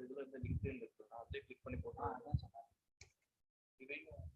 இதில் இந்த லிங்க்டின் இருக்கு, நான் அப்படியே கிளிக் பண்ணி போட்டேன். அதான் சொன்னேன் இதையும்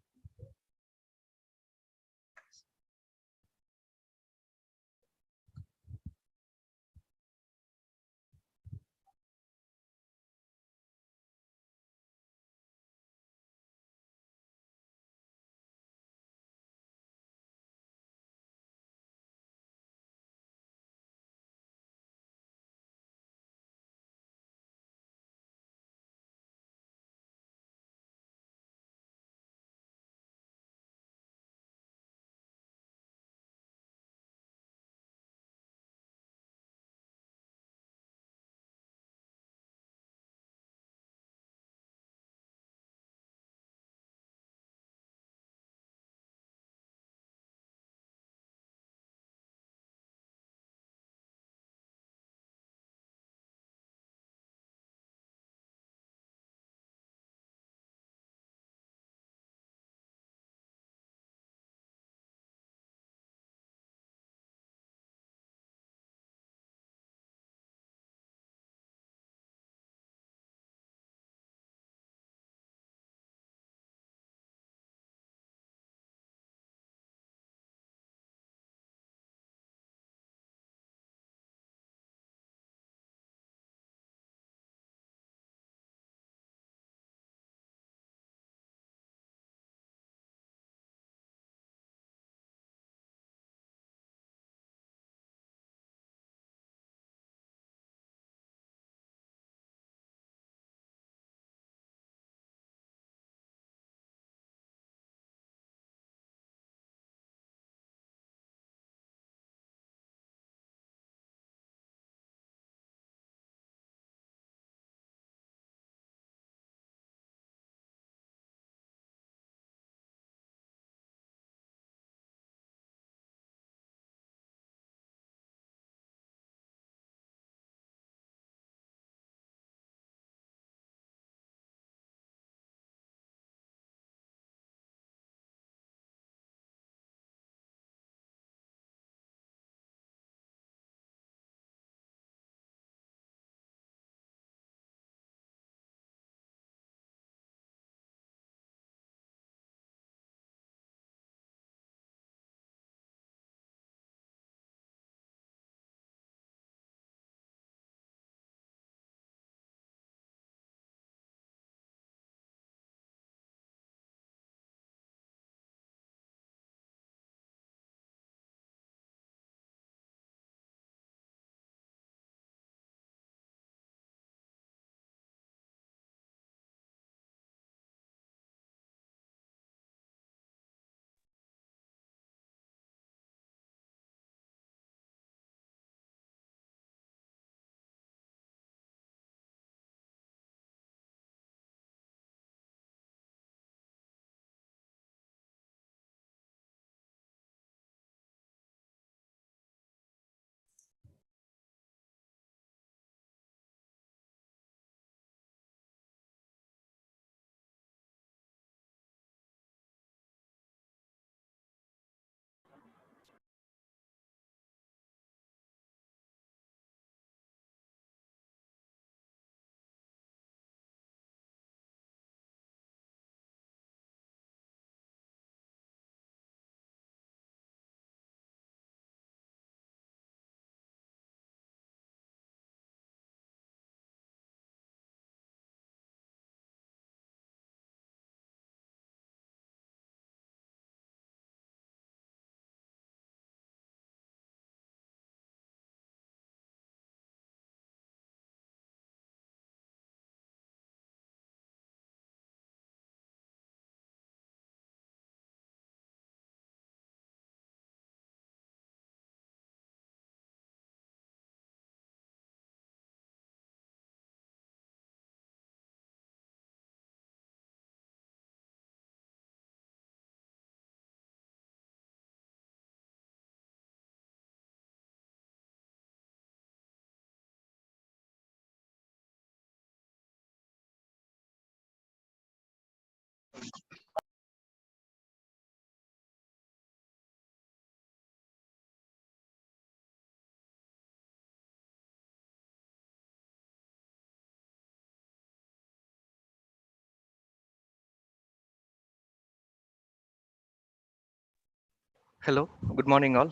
Hello, good morning all.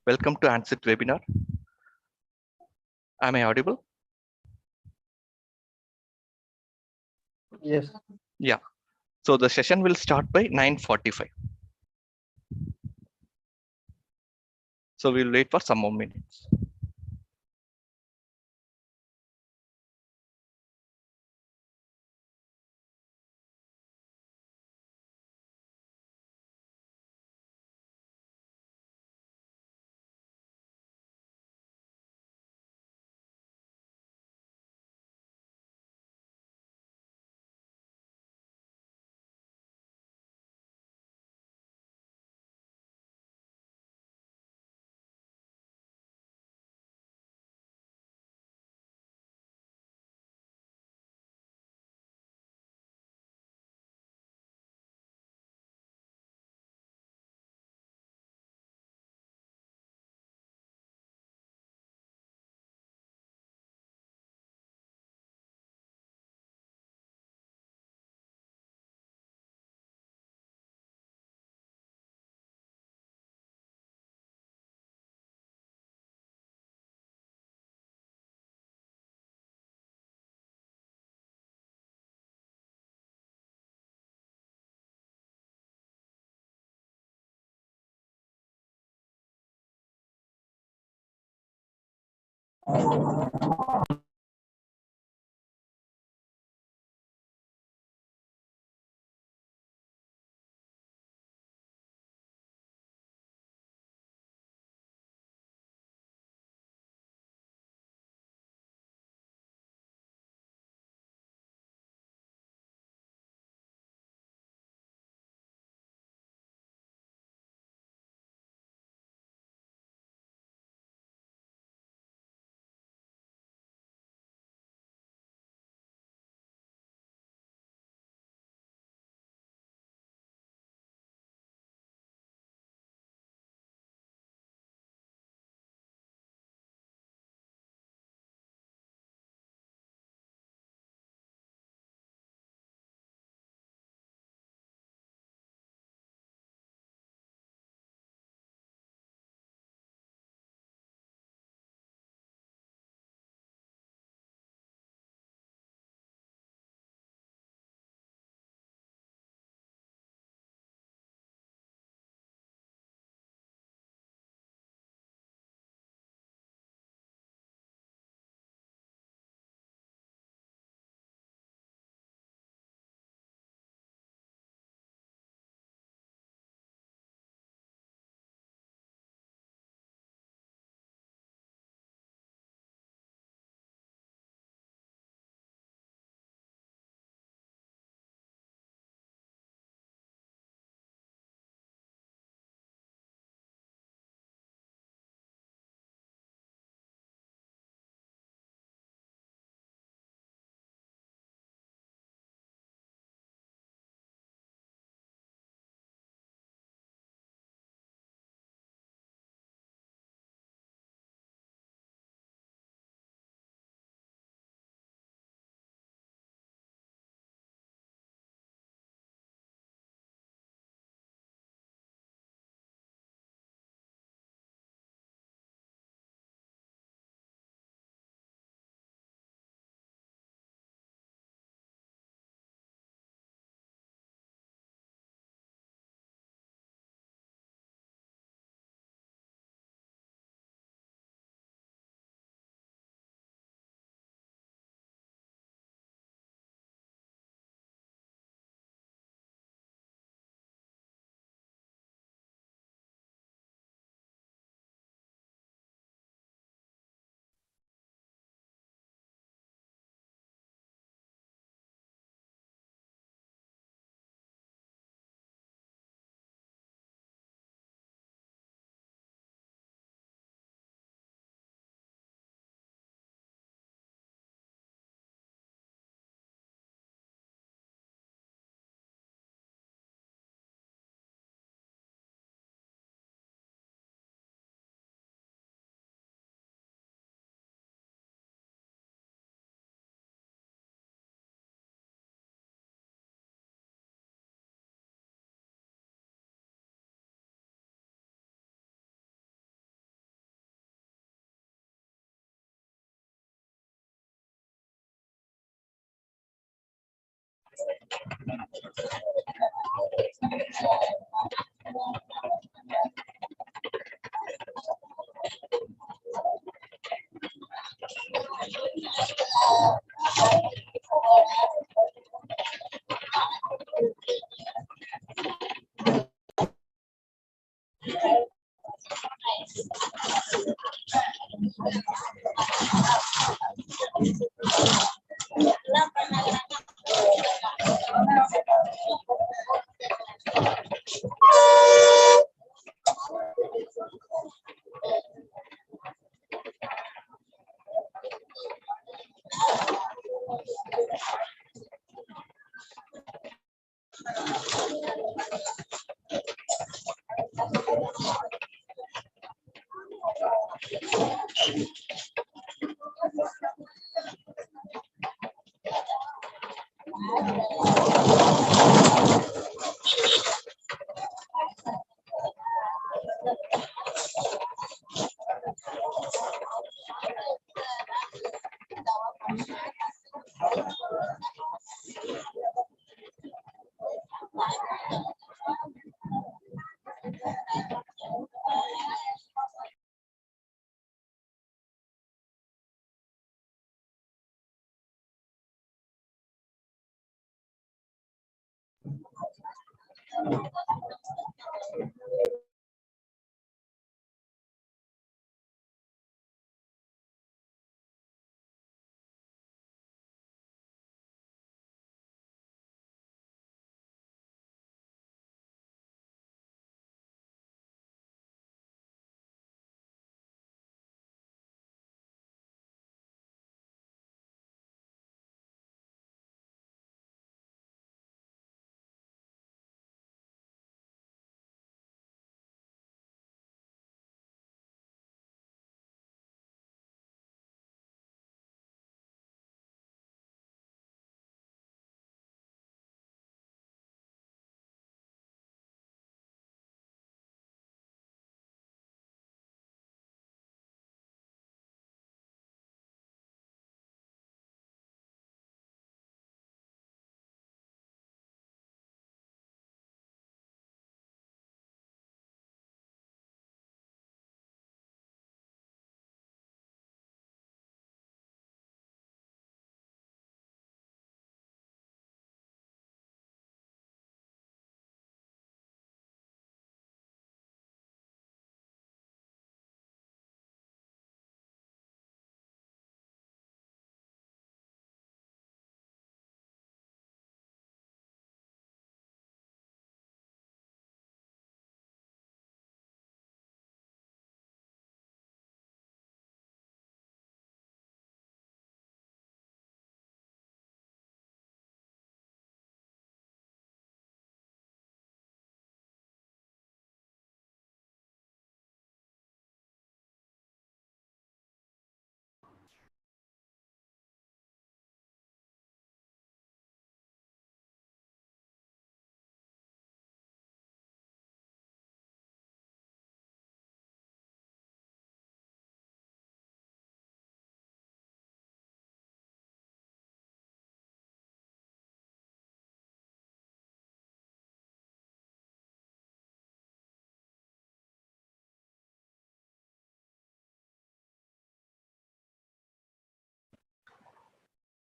Welcome to ANCIT webinar. Am I audible? Yes. Yeah. So the session will start by 9:45. So we'll wait for some more minutes.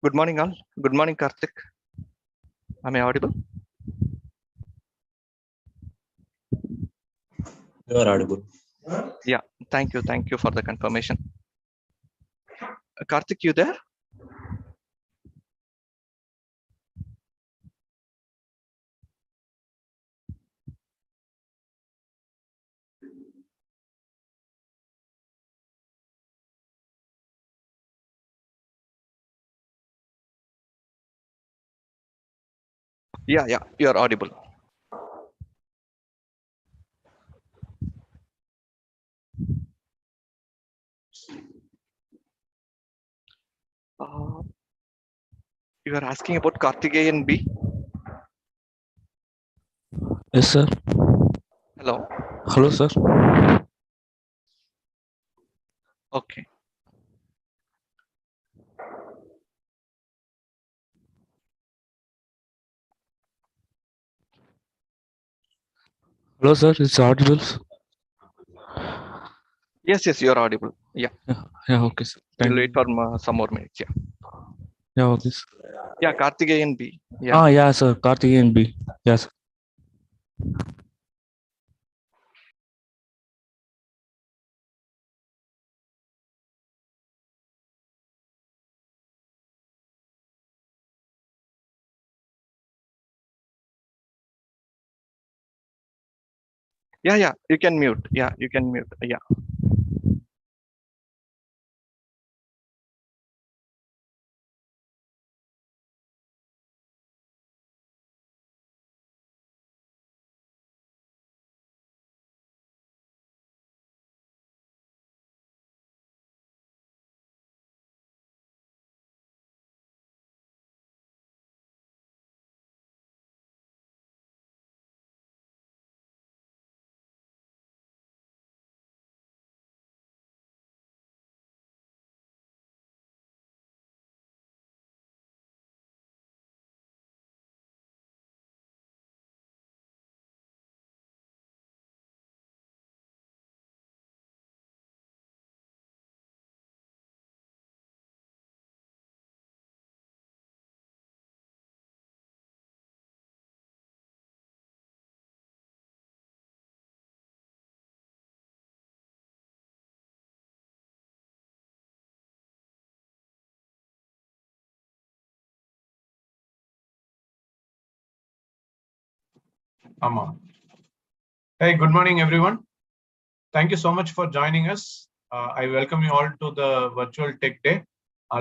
Good morning, all. Good morning, Karthik. Am I audible? You are audible. Yeah, thank you. Thank you for the confirmation. Karthik, you there? Yeah, you are audible. You are asking about Karthikeyan B? Yes, sir. Hello. Hello, sir. Okay. Hello, sir. It's audible. Yes, yes, you're audible. Yeah, Yeah, okay, sir. we'll wait for some more minutes. Yeah, Yeah, okay, sir. yeah, Karthikeyan B. Yeah, Yeah, sir. Karthikeyan B. Yes. yeah, yeah. You can mute. Yeah, you can mute. Yeah, Amma. Hey, good morning, everyone. Thank you so much for joining us. I welcome you all to the virtual tech day.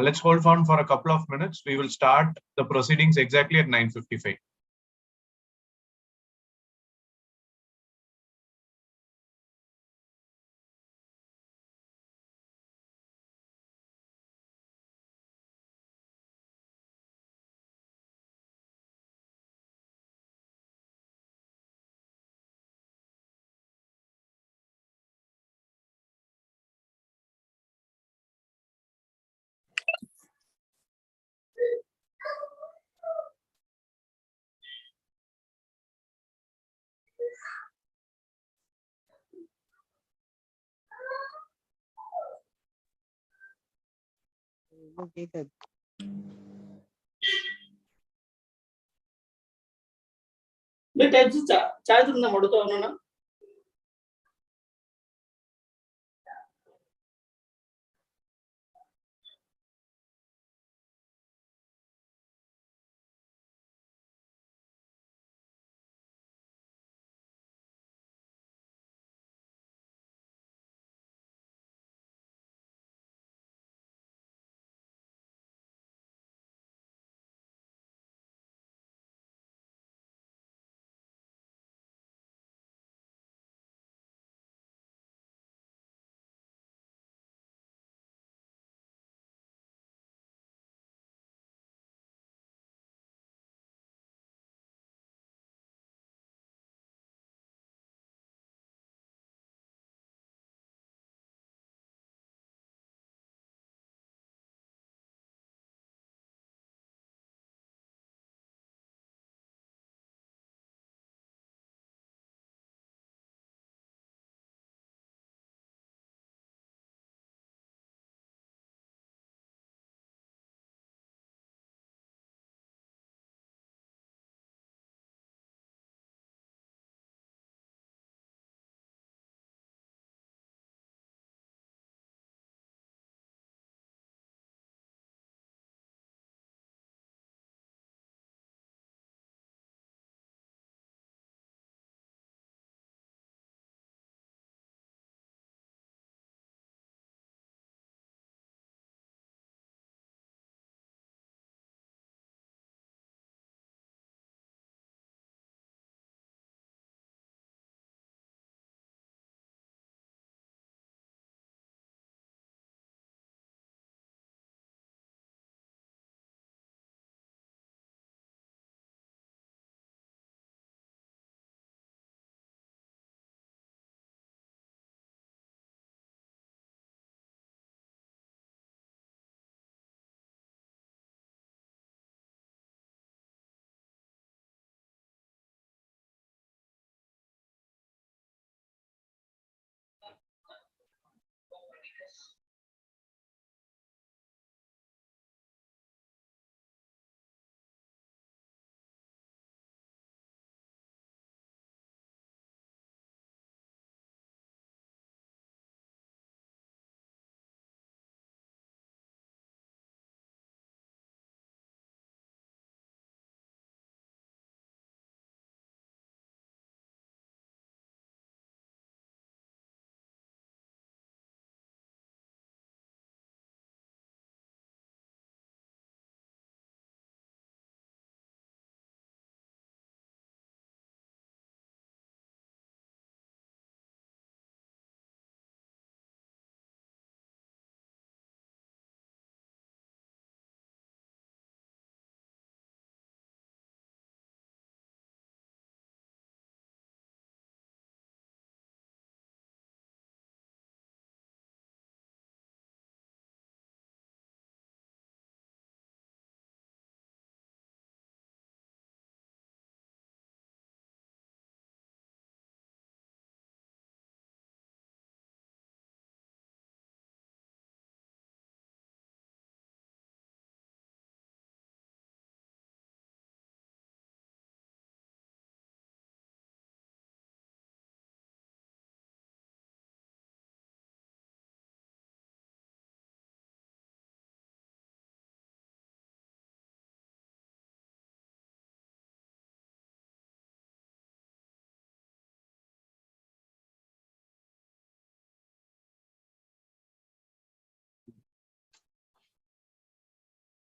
Let's hold on for a couple of minutes. We will start the proceedings exactly at 9:55.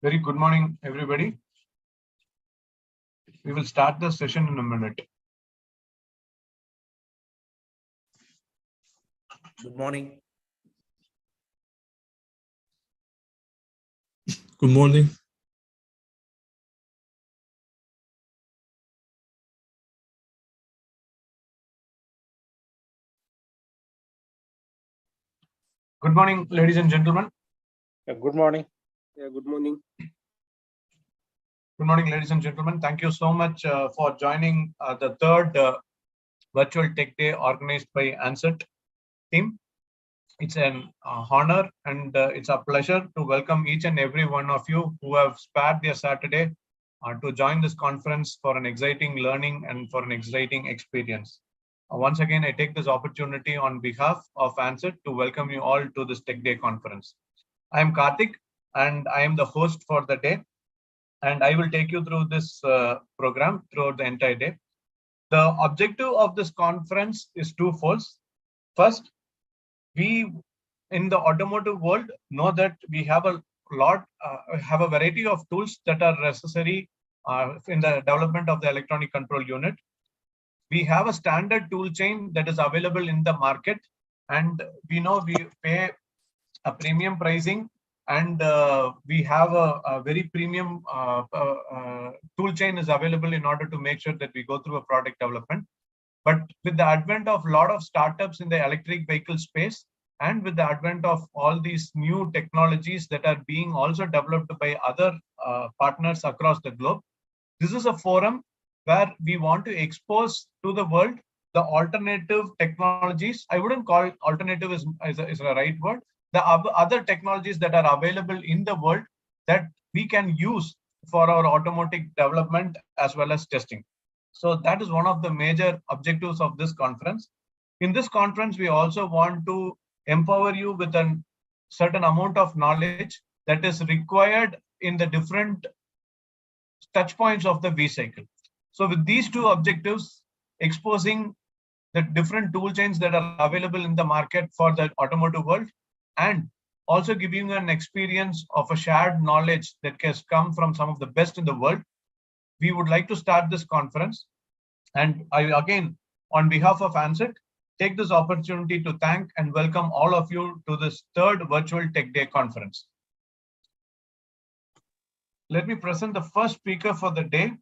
Very good morning, everybody. We will start the session in a minute. Good morning. Good morning. Good morning, ladies and gentlemen. Good morning. Good morning. Good morning, ladies and gentlemen. Thank you so much for joining the third Virtual Tech Day organized by ANCIT team. It's an honor and it's a pleasure to welcome each and every one of you who have spared their Saturday to join this conference for an exciting learning and for an exciting experience. Once again, I take this opportunity on behalf of ANCIT to welcome you all to this Tech Day conference. I am Karthik and I am the host for the day. And I will take you through this program throughout the entire day. The objective of this conference is twofold. First, we in the automotive world know that we have a variety of tools that are necessary in the development of the electronic control unit. We have a standard tool chain that is available in the market, and we know we pay a premium pricing. And we have a very premium tool chain is available in order to make sure that we go through a product development. But with the advent of a lot of startups in the electric vehicle space, and with the advent of all these new technologies that are being also developed by other partners across the globe, this is a forum where we want to expose to the world the alternative technologies. I wouldn't call it alternative is the right word. The other technologies that are available in the world that we can use for our automotive development as well as testing. So that is one of the major objectives of this conference. In this conference, we also want to empower you with a certain amount of knowledge that is required in the different touch points of the V-cycle. So with these two objectives, exposing the different tool chains that are available in the market for the automotive world, and also giving you an experience of a shared knowledge that has come from some of the best in the world, we would like to start this conference. And I, again, on behalf of ANCIT, take this opportunity to thank and welcome all of you to this third Virtual Tech Day conference. Let me present the first speaker for the day.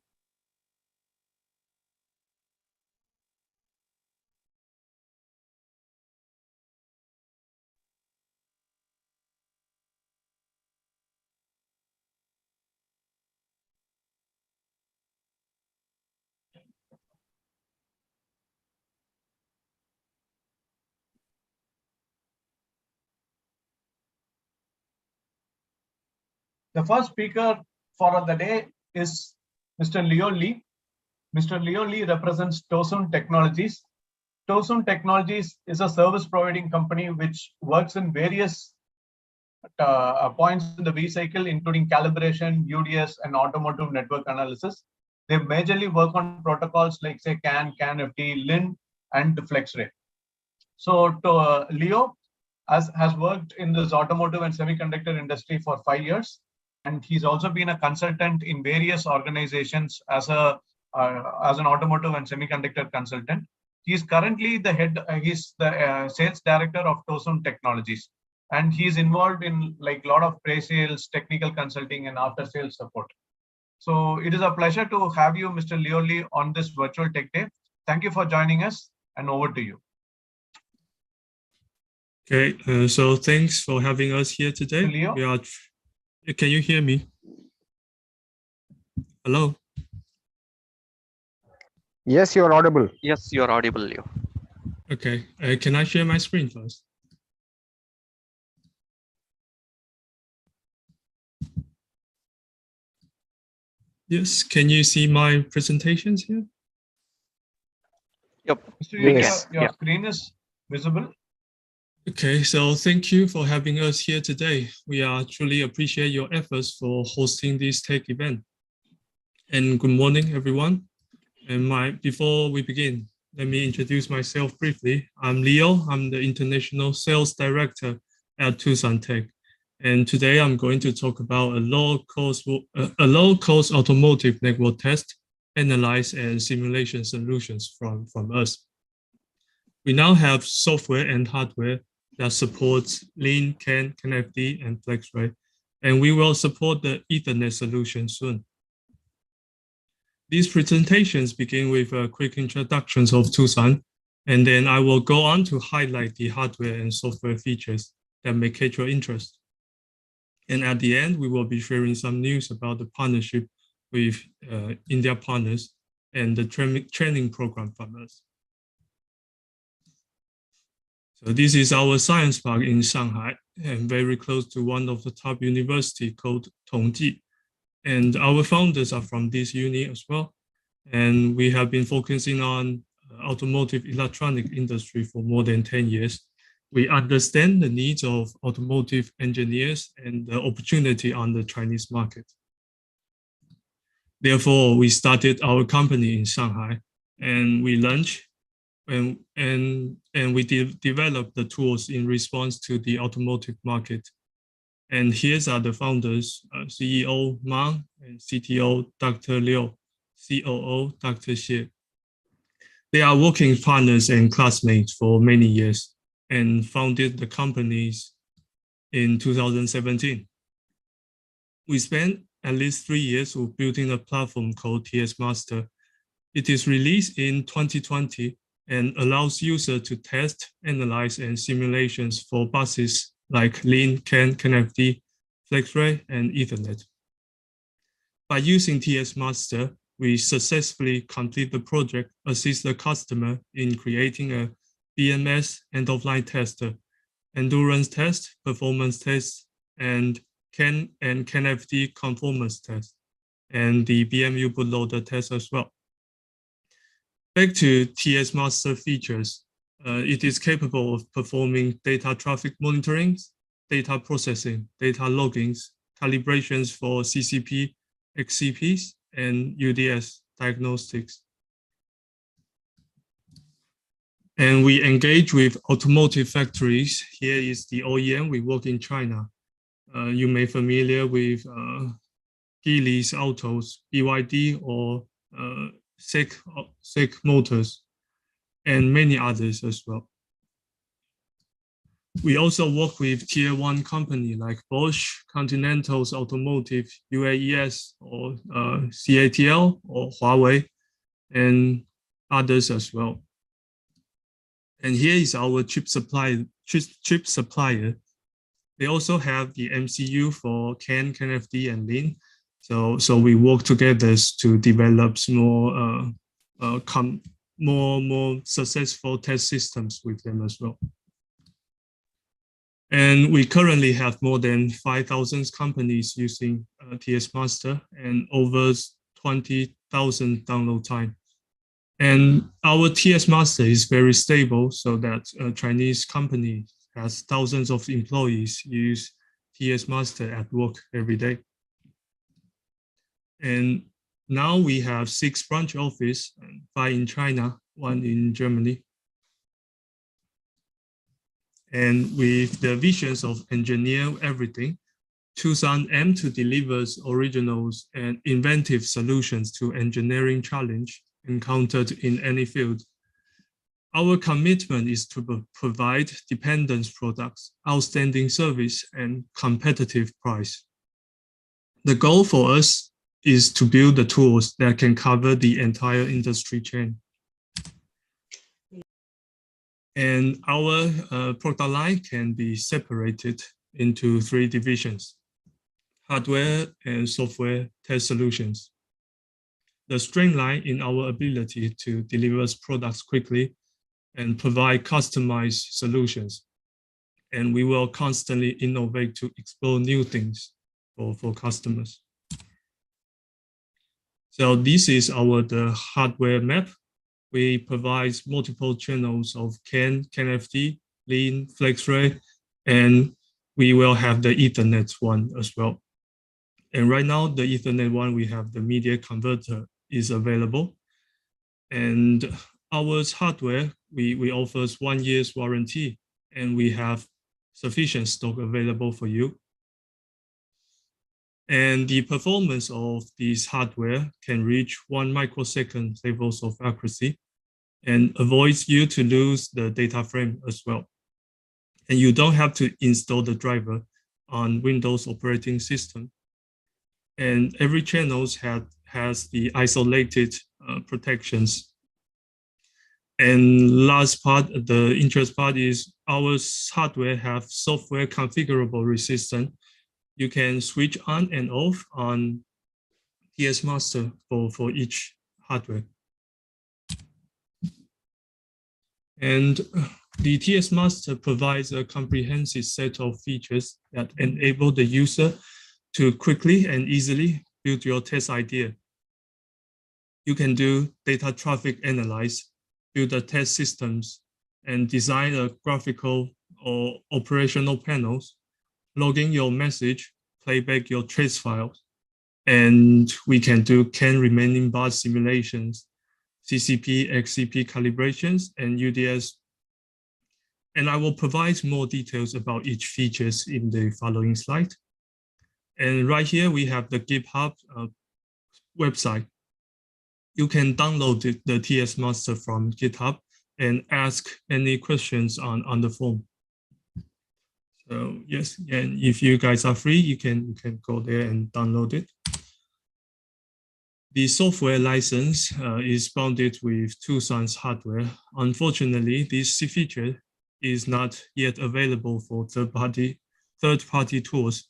The first speaker for the day is Mr. Leo Lee. Mr. Leo Lee represents TOSUN Technologies. TOSUN Technologies is a service providing company which works in various points in the V-cycle, including calibration, UDS, and automotive network analysis. They majorly work on protocols like, say, CAN, CAN-FD, LIN, and FlexRay. So Leo has worked in this automotive and semiconductor industry for 5 years. And he's also been a consultant in various organizations as an automotive and semiconductor consultant. He's currently the sales director of TOSUN Technologies. And he's involved in like a lot of pre-sales, technical consulting, and after-sales support. So it is a pleasure to have you, Mr. Leo Lee, on this Virtual Tech Day. Thank you for joining us, and over to you. Okay, so thanks for having us here today. Leo? Can you hear me? Hello? Yes, you are audible. Yes, you are audible, Leo. Okay, can I share my screen first? Yes, can you see my presentations here? Yep. Yes. Your screen is visible. Okay, so thank you for having us here today. We truly appreciate your efforts for hosting this tech event. And good morning, everyone. And before we begin, let me introduce myself briefly. I'm Leo. I'm the International Sales Director at Tuson Tech. And today I'm going to talk about a low-cost automotive network test, analyze, and simulation solutions from us. We now have software and hardware that supports Lean, CAN, CAN-FD, and FlexRay, and we will support the Ethernet solution soon. These presentations begin with quick introductions of Tuson, and then I will go on to highlight the hardware and software features that may catch your interest. And at the end, we will be sharing some news about the partnership with India partners and the training program from us. So this is our science park in Shanghai, and very close to one of the top university called Tongji. And our founders are from this uni as well. And we have been focusing on automotive electronic industry for more than 10 years. We understand the needs of automotive engineers and the opportunity on the Chinese market. Therefore, we started our company in Shanghai, and we launched and we developed the tools in response to the automotive market. And here's are the founders, CEO Mang and CTO Dr. Liu, COO Dr. Xie. They are working partners and classmates for many years and founded the companies in 2017. We spent at least 3 years with building a platform called TS Master. It is released in 2020 and allows users to test, analyze, and simulations for buses like Lean, CAN, CAN-FD, FlexRay, and Ethernet. By using TS Master, we successfully complete the project, assist the customer in creating a BMS end-of-line tester, endurance test, performance test, and CAN and CAN-FD conformance test, and the BMU bootloader test as well. Back to TS Master features, it is capable of performing data traffic monitoring, data processing, data loggings, calibrations for CCP, XCPs, and UDS diagnostics. And we engage with automotive factories. Here is the OEM. We work in China. You may be familiar with Geely's Autos, BYD, or SEC Motors, and many others as well. We also work with tier 1 company like Bosch, Continental's Automotive, UAES, or CATL, or Huawei, and others as well. And here is our chip supplier. They also have the MCU for CAN, CAN-FD, and Lean. So we work together to develop more successful test systems with them as well. And we currently have more than 5,000 companies using TS Master and over 20,000 download time. And our TS Master is very stable, so that a Chinese company has thousands of employees use TS Master at work every day. And now we have 6 branch offices, 5 in China, 1 in Germany. And with the visions of engineer everything, Tuson aim to deliver originals and inventive solutions to engineering challenge encountered in any field. Our commitment is to provide dependence products, outstanding service, and competitive price. The goal for us is to build the tools that can cover the entire industry chain. And our product line can be separated into 3 divisions: hardware and software test solutions. The strength lies in our ability to deliver products quickly and provide customized solutions. And we will constantly innovate to explore new things for customers. So this is the hardware map. We provide multiple channels of CAN, CAN-FD, Lean, FlexRay, and we will have the Ethernet one as well. And right now, the Ethernet one, we have the media converter is available. And our hardware, we offer 1 year's warranty, and we have sufficient stock available for you. And the performance of this hardware can reach 1 microsecond levels of accuracy and avoids you to lose the data frame as well. And you don't have to install the driver on Windows operating system. And every channel has the isolated protections. And last part, the interest part is our hardware have software configurable resistance. You can switch on and off on TS Master for each hardware. And the TS Master provides a comprehensive set of features that enable the user to quickly and easily build your test idea. You can do data traffic analysis, build the test systems, and design a graphical or operational panels, log in your message, play back your trace files, and we can do CAN remaining bar simulations, CCP, XCP calibrations, and UDS. And I will provide more details about each features in the following slide. And right here, we have the GitHub website. You can download the TS Master from GitHub and ask any questions on the form. So yes, and if you guys are free, you can go there and download it. The software license is bounded with Tusun's hardware. Unfortunately, this feature is not yet available for third-party tools.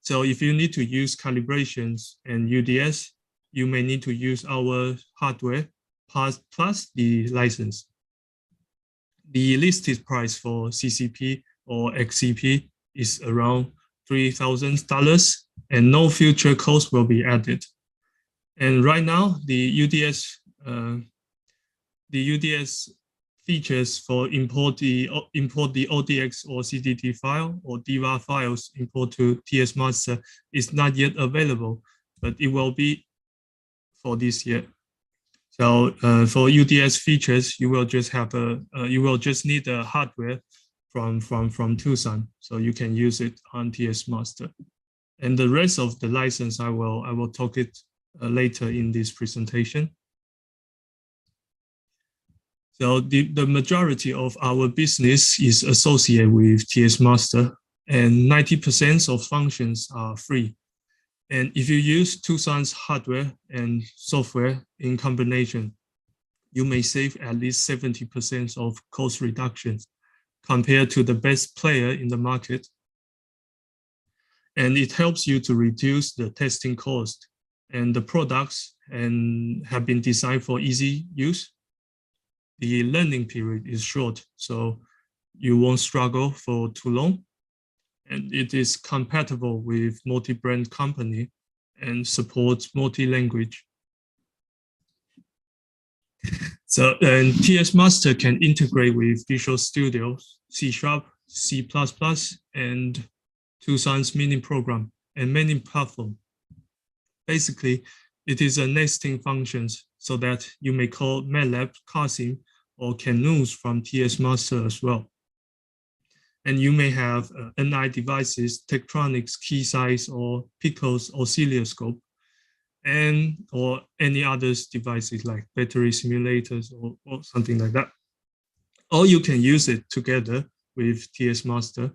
So if you need to use calibrations and UDS, you may need to use our hardware plus the license. The listed price for CCP or XCP is around $3,000 and no future cost will be added. And right now, the UDS features for import the ODX or CDT file or DVAR files import to TS Master is not yet available, but it will be for this year. So for UDS features, you will just need the hardware from Tuson, so you can use it on TS Master. And the rest of the license, I will talk it later in this presentation. So the majority of our business is associated with TS Master, and 90% of functions are free. And if you use Tusun's hardware and software in combination, you may save at least 70% of cost reductions compared to the best player in the market. And it helps you to reduce the testing cost, and the products have been designed for easy use. The learning period is short, so you won't struggle for too long. And it is compatible with multi-brand company and supports multi-language. So, and TS Master can integrate with Visual Studio, C#, C++, and Tusun's mini program and many platforms. Basically, it is a nesting functions so that you may call MATLAB, Casim, or Canoes from TS Master as well. And you may have NI devices, Tektronix, Keysight, or Pico's oscilloscope, or any other devices like battery simulators or something like that. Or you can use it together with TS Master,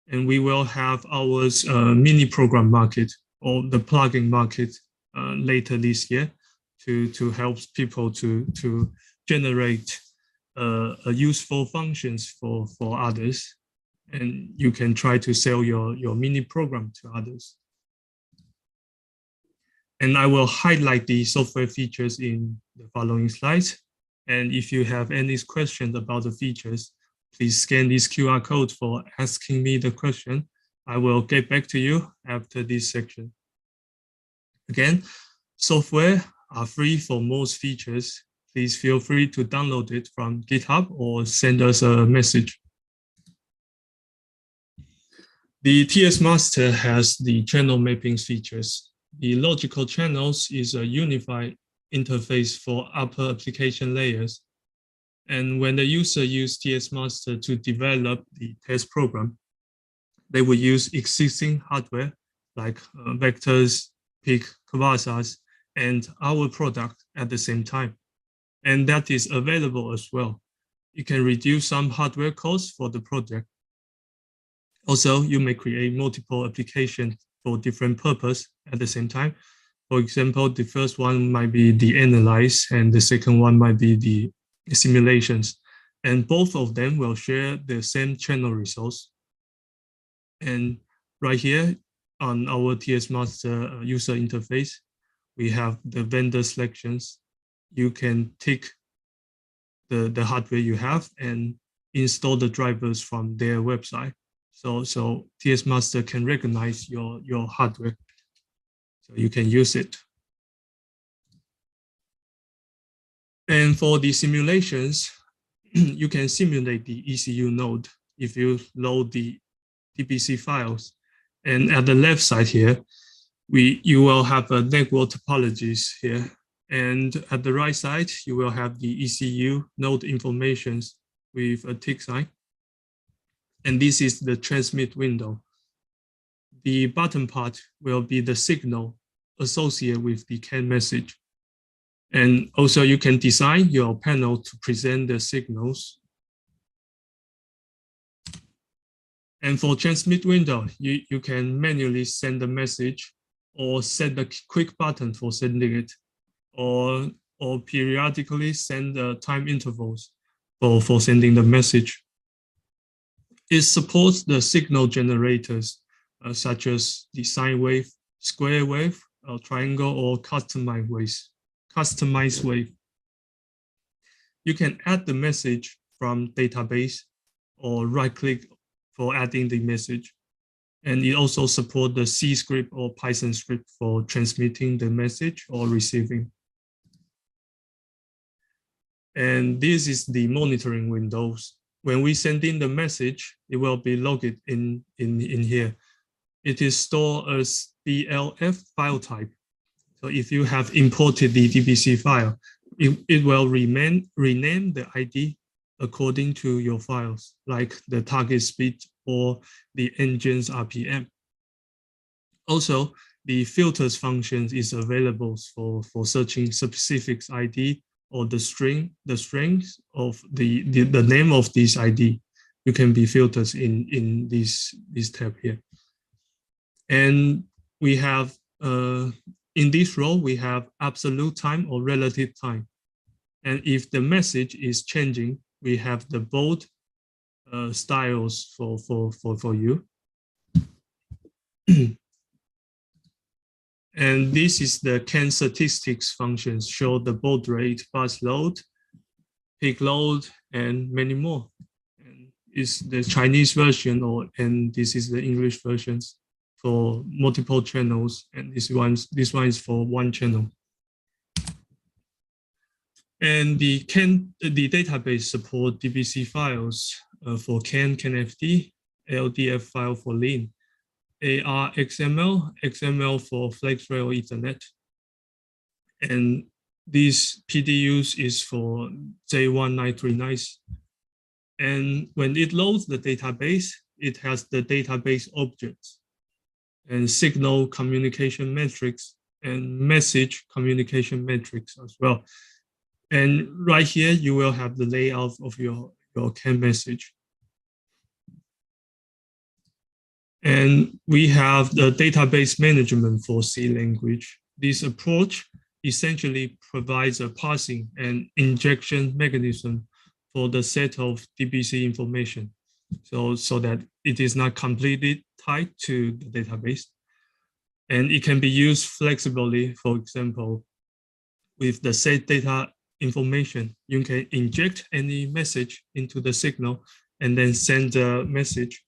and we will have our mini program market or the plugin market later this year to help people to generate useful functions for others. And you can try to sell your mini program to others. And I will highlight the software features in the following slides. And if you have any questions about the features, please scan this QR code for asking me the question. I will get back to you after this section. Again, software are free for most features. Please feel free to download it from GitHub or send us a message. The TS Master has the channel mapping features. The logical channels is a unified interface for upper application layers. And when the user uses TS Master to develop the test program, they will use existing hardware like vectors, pick, quasars, and our product at the same time. And that is available as well. You can reduce some hardware costs for the project. Also, you may create multiple applications for different purpose at the same time. For example, the first one might be the analyze, and the second one might be the simulations. And both of them will share the same channel resource. And right here on our TS Master user interface, we have the vendor selections. You can tick the hardware you have and install the drivers from their website. So TS Master can recognize your hardware, so you can use it. And for the simulations, you can simulate the ECU node if you load the DBC files. And at the left side here, you will have a network topologies here. And at the right side, you will have the ECU node informations with a tick sign. And this is the transmit window. The bottom part will be the signal associated with the CAN message. And also you can design your panel to present the signals. And for transmit window, you can manually send a message or set the quick button for sending it, or periodically send the time intervals for sending the message. It supports the signal generators such as the sine wave, square wave, triangle, or customized wave. You can add the message from database or right-click for adding the message. And it also supports the C script or Python script for transmitting the message or receiving. And this is the monitoring windows. When we send in the message, it will be logged in here. It is stored as BLF file type. So if you have imported the DBC file, it will rename the ID according to your files, like the target speed or the engine's RPM. Also, the filters function is available for searching specific ID or the strings of the name of this ID. You can be filtered in this tab here. And we have in this row, we have absolute time or relative time. And if the message is changing, we have the bold styles for you. And this is the CAN statistics functions, show the baud rate, bus load, peak load, and many more. And it's the Chinese version, and this is the English versions for multiple channels, and this one is for one channel. And the database support DBC files for CAN, CANFD, LDF file for Lean, AR XML, XML for FlexRail Ethernet. And these PDUs is for DAY-2023. And when it loads the database, it has the database objects and signal communication metrics and message communication metrics as well. And right here, you will have the layout of your CAN message. And we have the database management for C language. This approach essentially provides a parsing and injection mechanism for the set of DBC information, so that it is not completely tied to the database. And it can be used flexibly. For example, with the set data information, you can inject any message into the signal and then send a message.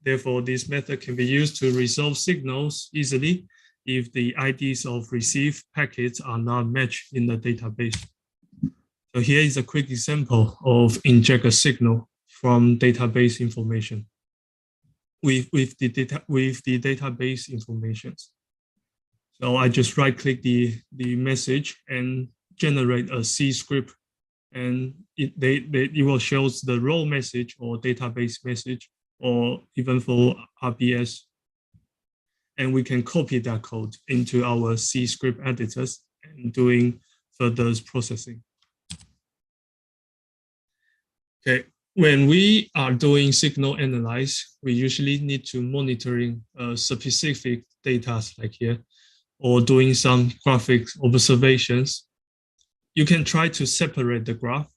Therefore, this method can be used to resolve signals easily if the IDs of received packets are not matched in the database. So here is a quick example of inject a signal from database information with the database information. So I just right-click the message and generate a C script, and it will show the raw message or database message, or even for RBS. and we can copy that code into our C script editors and doing further processing. Okay, when we are doing signal analysis, we usually need to monitoring specific data like here, or doing some graphic observations. You can try to separate the graph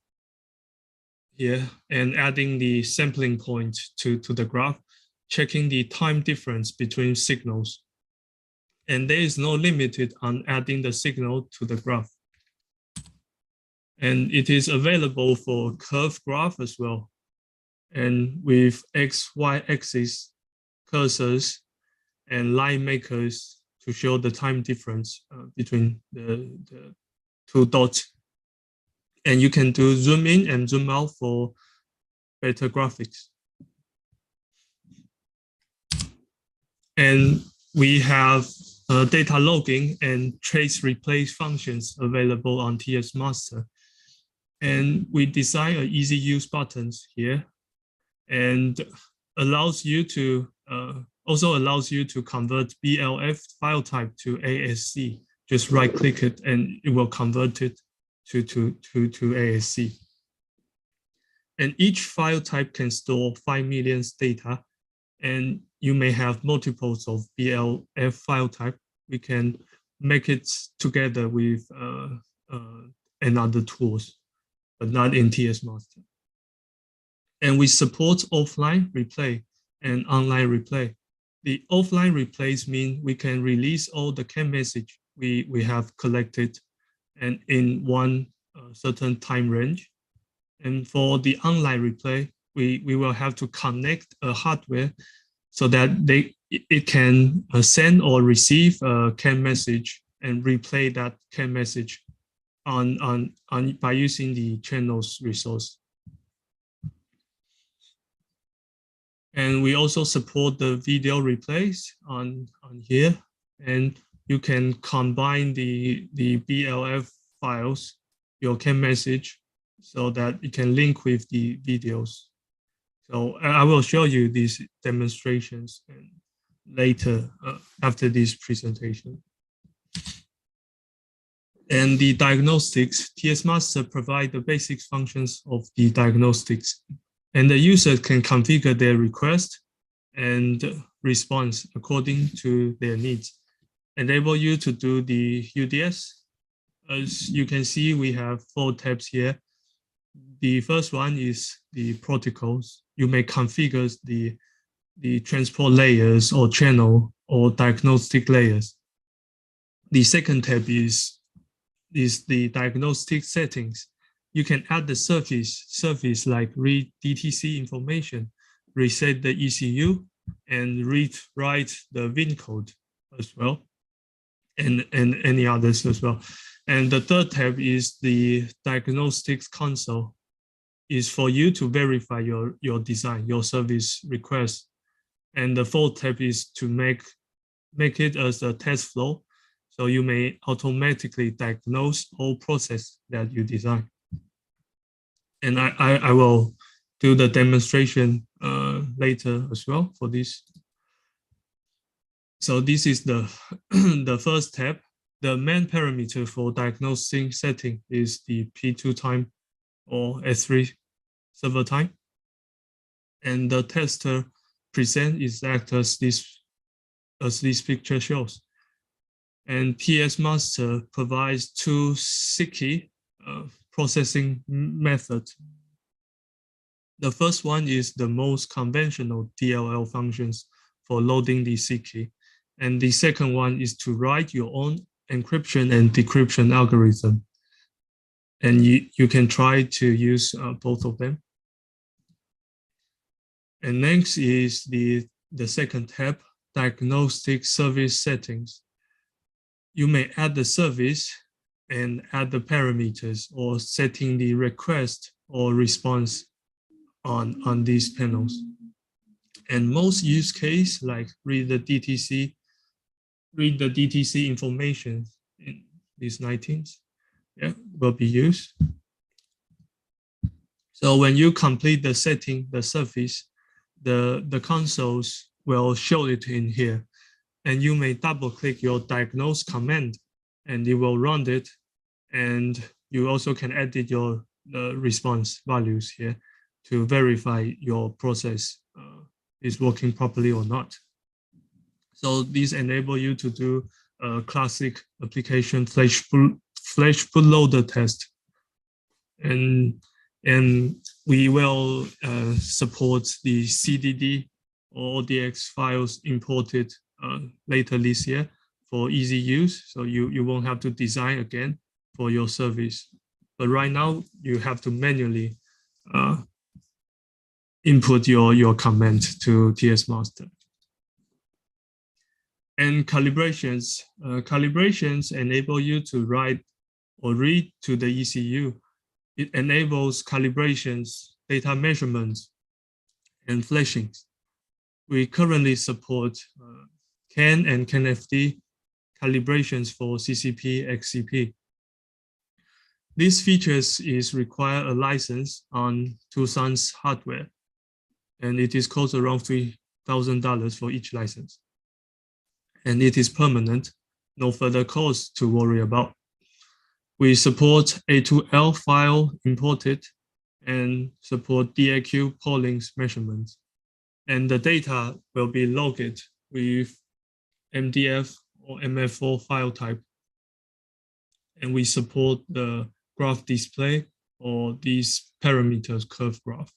here and adding the sampling point to the graph, checking the time difference between signals. And there is no limit on adding the signal to the graph. And it is available for curve graph as well. And with X, Y axis cursors and line makers to show the time difference between the two dots. And you can do zoom in and zoom out for better graphics. And we have data logging and trace replace functions available on TS Master. And we design an easy use buttons here, and allows you to also allows you to convert BLF file type to ASC. Just right click it and it will convert it to ASC. And each file type can store 5 million data, and you may have multiples of BLF file type. We can make it together with another tools, but not in TS Master. And we support offline replay and online replay. The offline replays mean we can release all the CAN message we have collected and in one certain time range. And for the online replay, we will have to connect a hardware so that it can send or receive a CAN message and replay that CAN message by using the channel's resource. And we also support the video replays on here, and you can combine the BLF files, your CAN message, so that it can link with the videos. So I will show you these demonstrations later after this presentation. And the diagnostics, TS Master provide the basic functions of the diagnostics, and the user can configure their request and response according to their needs, enable you to do the UDS. As you can see, we have 4 tabs here. The first one is the protocols. You may configure the transport layers or channel or diagnostic layers. The second tab is the diagnostic settings. You can add the service like read DTC information, reset the ECU, and write the VIN code as well, and any others as well. And the third tab is the diagnostics console. Is for you to verify your design, your service request. And the fourth tab is to make it as a test flow, so you may automatically diagnose all process that you design. And I will do the demonstration later as well for this. So this is the the first tab. The main parameter for diagnosing setting is the P2 time or S3 server time. And the tester present is act as this picture shows. And TS Master provides 2 SICKI processing methods. The first one is the most conventional DLL functions for loading the SICKI. And the second one is to write your own encryption and decryption algorithm. And you can try to use both of them. And next is the second tab, diagnostic service settings. You may add the service and add the parameters or setting the request or response on these panels. And most use case like read the DTC information in these 19s, will be used. So when you complete the setting, the service, the consoles will show it in here. and you may double click your diagnose command and it will run it. And you also can edit your response values here to verify your process is working properly or not. So these enable you to do a classic application flash bootloader test. And we will support the CDD or ODX files imported later this year for easy use. So you won't have to design again for your service. But right now you have to manually input your comment to TS master. And calibrations. Calibrations enable you to write or read to the ECU. It enables calibrations, data measurements, and flashings. We currently support CAN and CAN-FD calibrations for CCP, XCP. These features require a license on Tusun's hardware, and it is cost around $3,000 for each license. And it is permanent, no further cost to worry about. We support A2L file imported and support DAQ pollings measurements. And the data will be logged with MDF or MF4 file type. And we support the graph display or these parameters curve graph.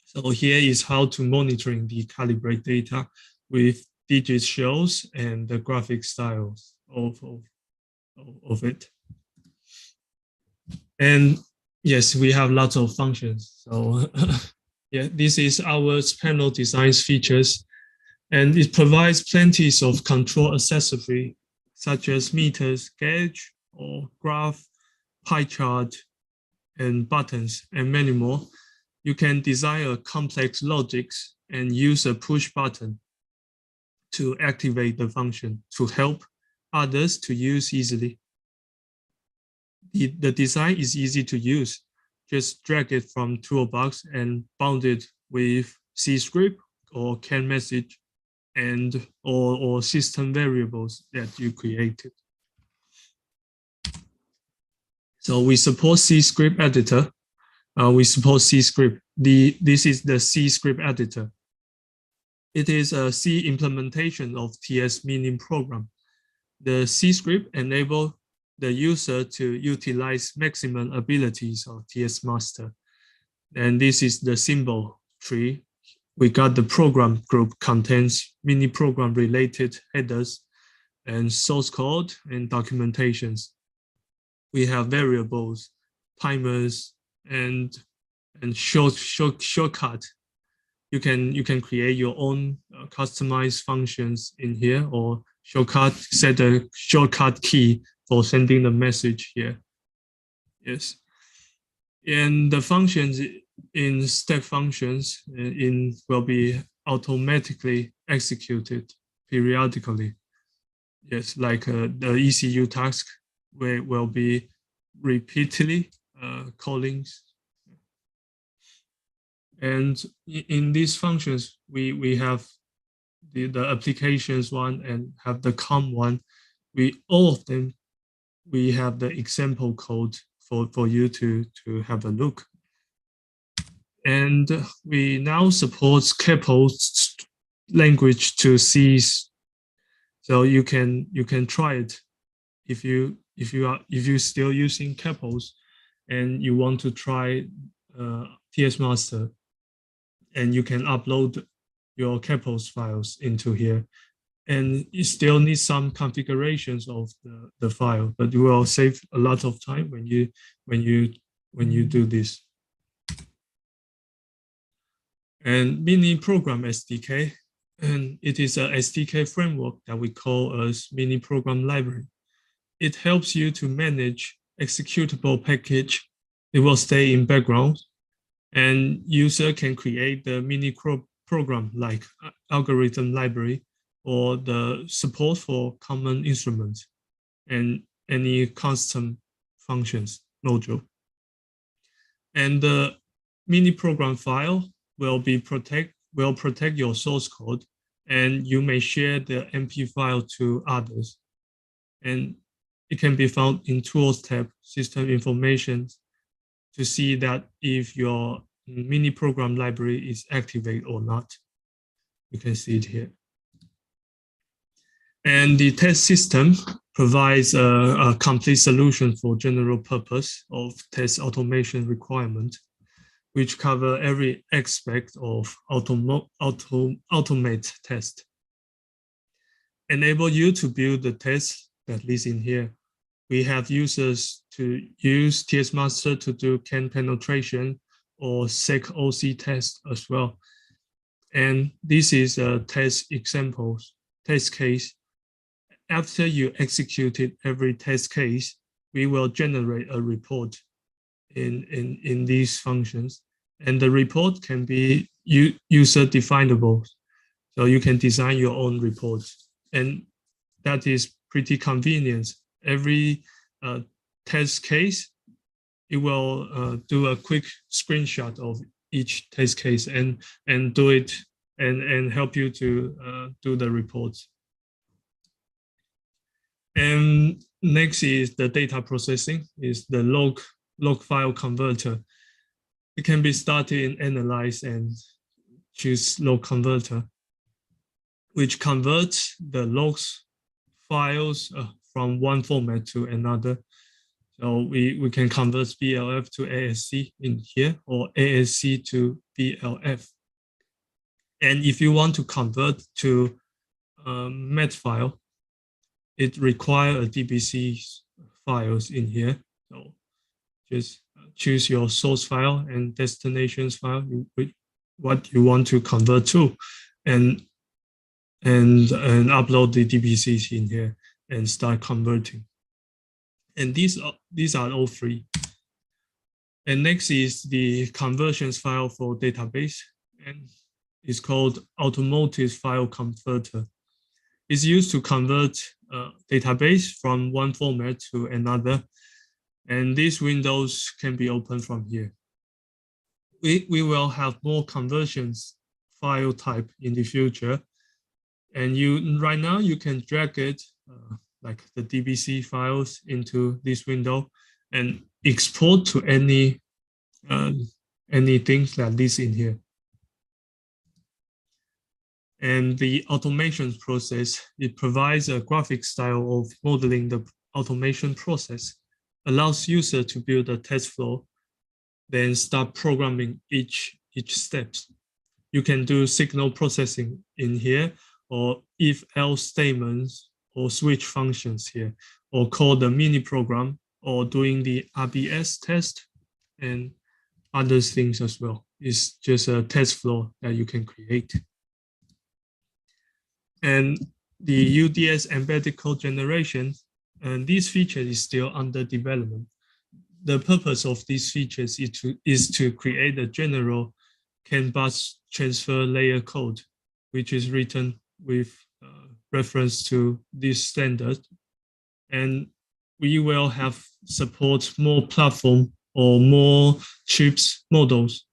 So here is how to monitoring the calibrate data with digit shows and the graphic styles of it. And yes, we have lots of functions. So yeah, this is our panel designs features, and it provides plenty of control accessory such as meters, gauge, or graph, pie chart, and buttons, and many more. You can design a complex logics and use a push button to activate the function to help others to use easily. The design is easy to use. Just drag it from toolbox and bound it with C script or CAN message and or system variables that you created. So we support C script editor. We support C script. This is the C script editor. It is a C implementation of TS mini program. The C script enables the user to utilize maximum abilities of TS master. And this is the symbol tree. We got the program group contains mini program related headers and source code and documentations. We have variables, timers, and shortcut. You can create your own customized functions in here, or set a shortcut key for sending the message here. Yes, and the functions in stack functions will be automatically executed periodically. Yes, like the ECU task where will be repeatedly callings. And in these functions, we have the applications one and have the COM one. All of them, we have the example code for you to have a look. And we now support Capos language to C, so you can try it if you're still using Capos and you want to try TS Master, and you can upload your Capos files into here. And you still need some configurations of the file, but you will save a lot of time when you do this. And mini program SDK, and it is a SDK framework that we call as mini program library. It helps you to manage executable package. It will stay in background, and user can create the mini program like algorithm library or the support for common instruments and any custom functions module. And the mini program file will protect your source code and you may share the MP file to others. And it can be found in Tools tab, System Information, to see that if your mini program library is activated or not. You can see it here. And the test system provides a complete solution for general purpose of test automation requirement, which cover every aspect of automate test. Enable you to build the test that is in here. We have users to use TS Master to do CAN penetration or SEC-OC test as well. And this is a test examples, test case. After you executed every test case, we will generate a report in these functions. And the report can be user definable. So you can design your own reports. And that is pretty convenient. Every test case, it will do a quick screenshot of each test case and do it and help you to do the reports. And next is the data processing, is the log file converter. It can be started in Analyze and choose log converter, which converts the logs files from one format to another. So we can convert BLF to ASC in here or ASC to BLF. And if you want to convert to MET file, it requires a DBC files in here. So just choose your source file and destinations file, what you want to convert to, and upload the DBCs in here and start converting. And these are all free. And next is the conversions file for database, and it's called Automotive File Converter. It's used to convert database from one format to another. And these windows can be opened from here. We will have more conversions file type in the future. And right now you can drag it like the DBC files into this window and export to any things like this in here. And the automation process, it provides a graphic style of modeling the automation process, allows user to build a test flow, then start programming each steps. You can do signal processing in here, or if-else statements, or switch functions here, or call the mini program, or doing the RBS test, and other things as well. It's just a test flow that you can create. And the UDS embedded code generation, and this feature is still under development. The purpose of these features is to create a general CAN bus transfer layer code, which is written with reference to this standard. And we will have support more platform or more chips models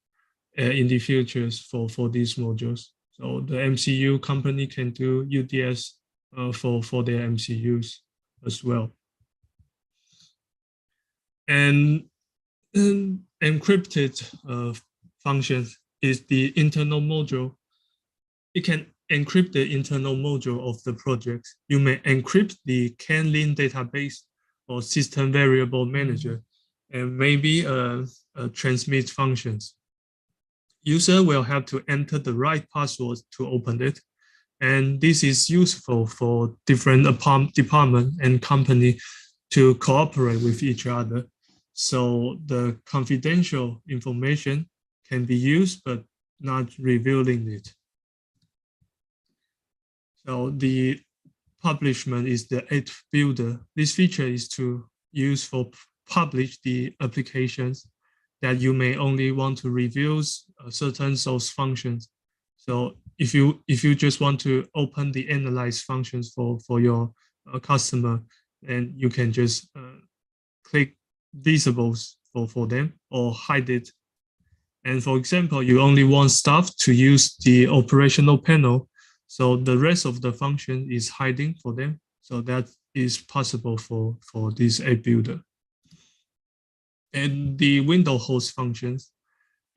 in the futures for these modules. So the MCU company can do UDS for their MCUs as well. And encrypted functions is the internal module. It can encrypt the internal module of the project. You may encrypt the CAN-LIN database or system variable manager, and maybe transmit functions. User will have to enter the right password to open it. And this is useful for different department and company to cooperate with each other. So the confidential information can be used, but not revealing it. So the publishment is the 8th builder. This feature is to use for publish the applications that you may only want to reveal certain source functions. So if you just want to open the analyze functions for your customer, then you can just click visibles for them or hide it. And for example, you only want staff to use the operational panel, So the rest of the function is hiding for them. So that is possible for this app builder. And the window host functions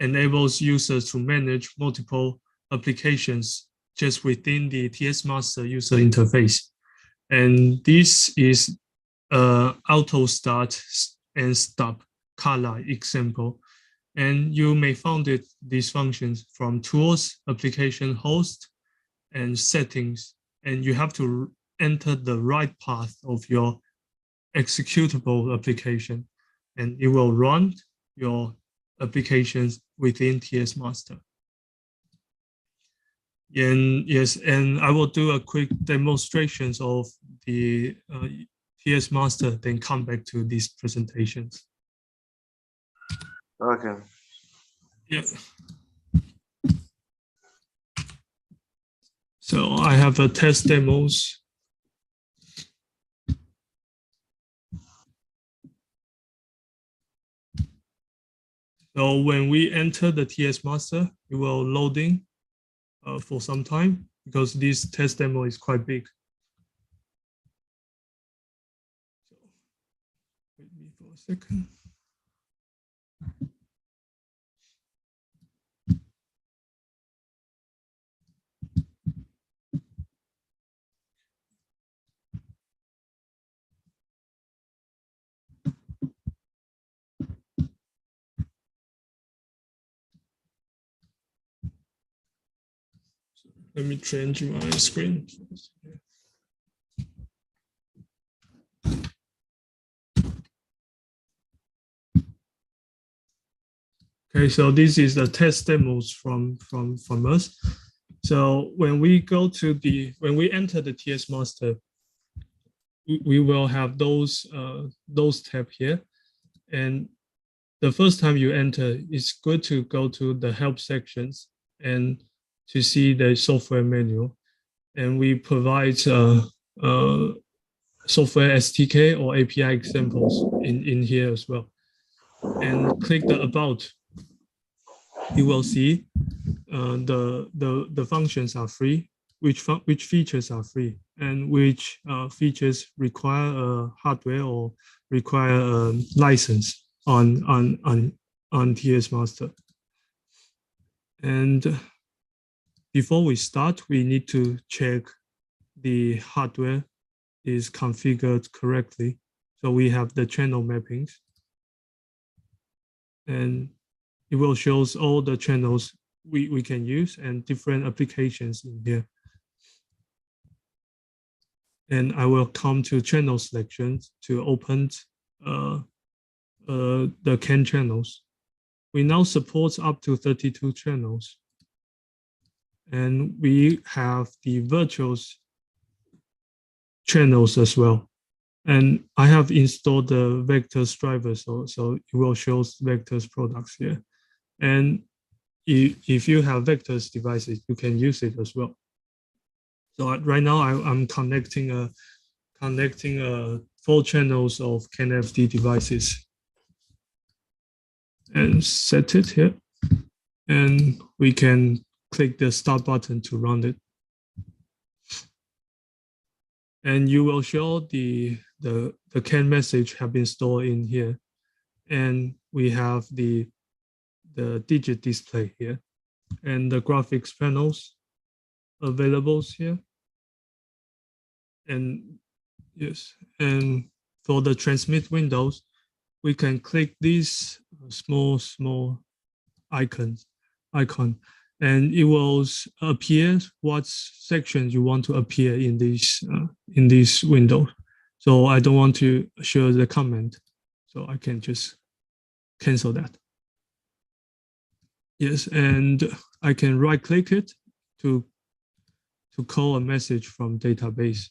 enables users to manage multiple applications just within the TS master user interface. And this is auto start and stop color example. And you may find these functions from tools, application host, and settings. And you have to enter the right path of your executable application, and it will run your applications within TS master. And yes, and I will do a quick demonstrations of the TS master, then come back to these presentations. Okay. Yeah. So I have a test demos. So when we enter the TS master, it will loading for some time because this test demo is quite big. So wait me for a second. Let me change my screen. Okay, so this is the test demos from us. So when we enter the TS master, we will have those tabs here. And the first time you enter, it's good to go to the help sections and to see the software manual. And we provide software SDK or API examples in here as well. And click the about. You will see the functions are free, which features are free, and which features require a hardware or require a license on TS master. And before we start, we need to check the hardware is configured correctly. So we have the channel mappings, and it will show all the channels we can use and different applications in here. And I will come to channel selections to open the CAN channels. We now support up to 32 channels. And we have the virtual channels as well. And I have installed the Vectors driver, so it will show Vectors products here. And if you have Vectors devices, you can use it as well. So right now I'm connecting 4 channels of CAN-FD devices and set it here. And we can click the start button to run it. And you will show the CAN message have been stored in here. And we have the digit display here and the graphics panels available here. And yes, and for the transmit windows, we can click this small icon, and it will appear what section you want to appear in this window. So I don't want to show the comment, so I can just cancel that. Yes, and I can right click it to call a message from database.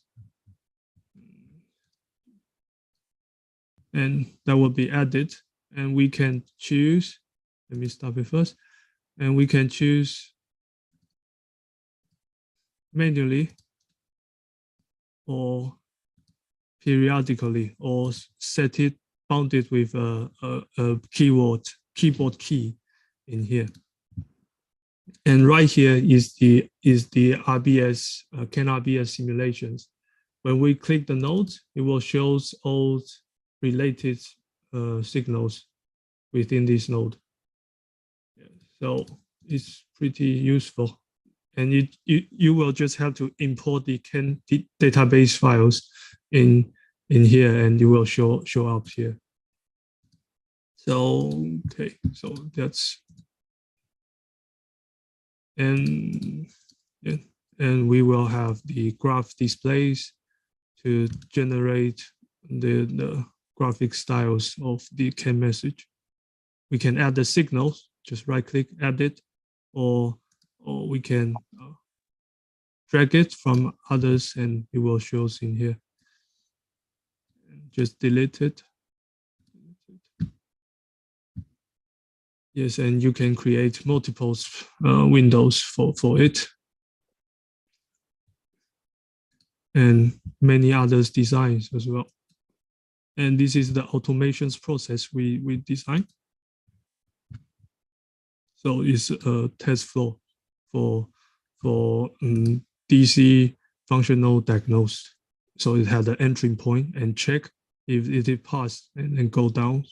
And that will be added, and we can choose, let me stop it first, and we can choose manually or periodically, or set it bounded with a keyboard key in here. And right here is the RBS CAN RBS simulations. When we click the node, it will show all related signals within this node. So it's pretty useful. And you will just have to import the CAN database files in here, and it will show up here. So okay, so that's and we will have the graph displays to generate the graphic styles of the CAN message. We can add the signals, just right click, add it, or we can drag it from others and it will show in here. Just delete it. Yes, and you can create multiple windows for it. And many others designs as well. And this is the automations process we design. So it's a test flow for DC functional diagnosis. So it had an entry point and check if it passed and then go down.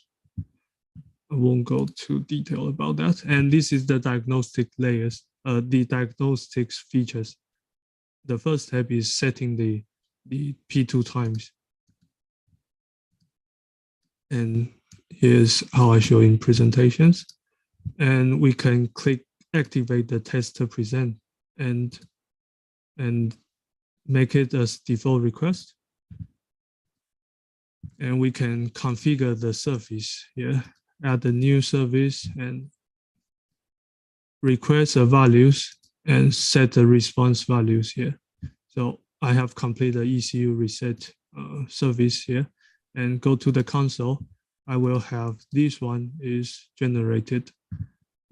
I won't go too detail about that. And this is the diagnostic layers, the diagnostics features. The first step is setting the P2 times. And here's how I show in presentations. And we can click activate the tester present and make it as default request. And we can configure the service here, add a new service and request the values and set the response values here. So I have completed the ECU reset service here and go to the console. I will have this one is generated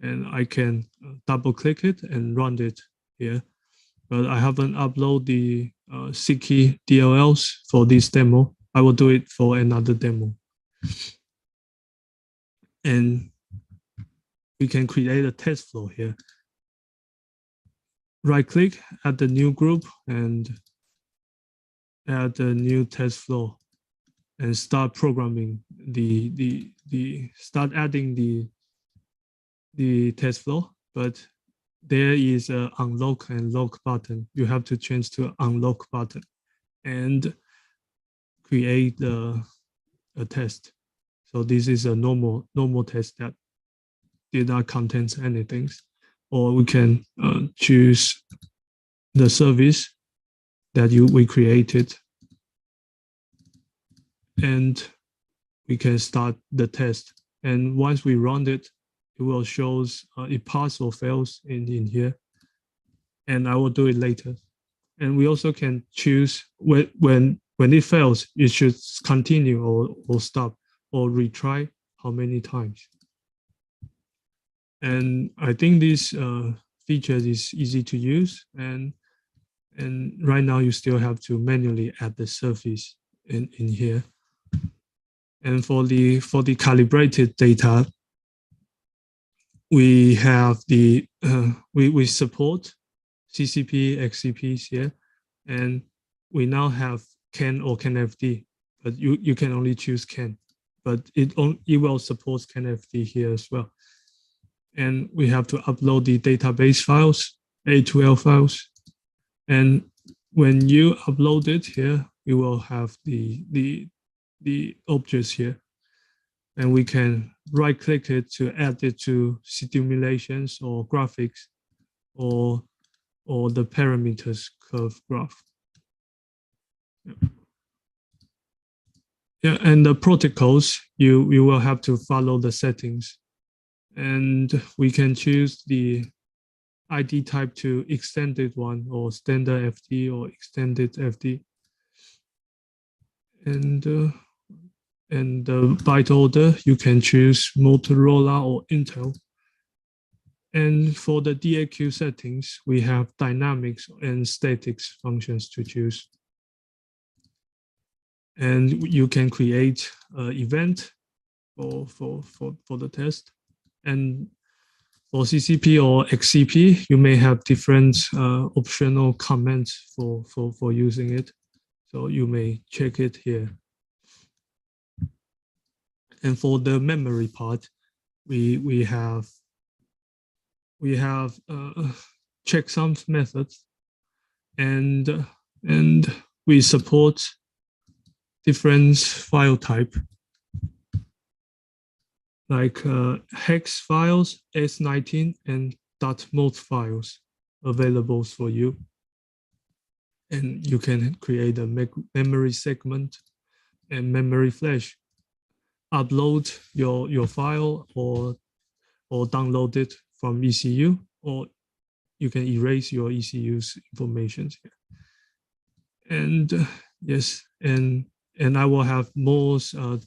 and I can double click it and run it here. But I haven't uploaded the CKey DLLs for this demo. I will do it for another demo. And we can create a test flow here. Right click, add the new group and add a new test flow and start programming start adding the test flow. But there is a unlock and lock button. You have to change to unlock button and create a test. So this is a normal test that did not contain anything. Or we can choose the service that we created. And we can start the test. And once we run it, it will show it passes or fails in here. And I will do it later. And we also can choose when it fails, it should continue or stop or retry how many times. And I think this feature is easy to use. And right now you still have to manually add the service in here. And for the calibrated data, we have we support CCP, XCPs here, and we now have CAN or CAN-FD, but you can only choose CAN, but it will support CAN-FD here as well. And we have to upload the database files, A2L files, and when you upload it here, you will have the objects here. And we can right click it to add it to simulations or graphics or the parameters curve graph. Yeah, and the protocols, you will have to follow the settings. And we can choose the ID type to extended one or standard FD or extended FD. And the byte order, you can choose Motorola or Intel. And for the DAQ settings, we have dynamics and statics functions to choose. And you can create an event for the test. And For CCP or XCP, you may have different optional comments for using it. So you may check it here. And for the memory part, we have checksum methods, and we support different file type, like hex files, S19, and .mult files available for you. And you can create a memory segment and memory flash. Upload your file or download it from ECU, or you can erase your ECU's information here. And yes, and I will have more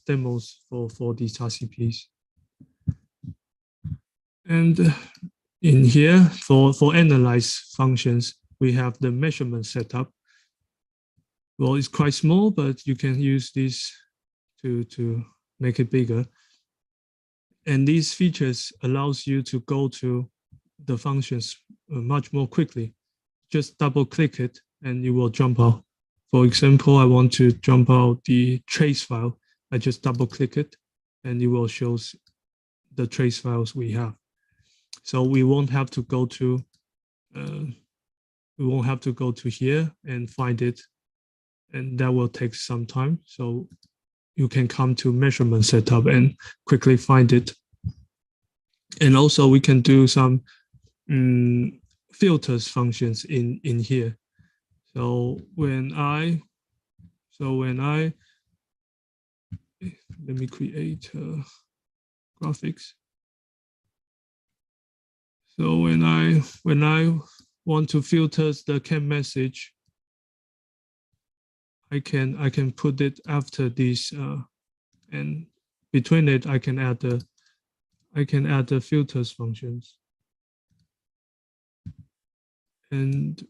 demos for these RCPs. And in here, for analyze functions, we have the measurement setup. Well, it's quite small, but you can use this to make it bigger. And these features allows you to go to the functions much more quickly. Just double click it and you will jump out. For example, I want to jump out the trace file. I just double click it and it will show the trace files we have. So we won't have to go to here and find it, and that will take some time. So you can come to measurement setup and quickly find it. And also we can do some filters functions in here. So when I let me create graphics. So when I want to filter the CAN message, I can put it after this, and between it I can add the filters functions, and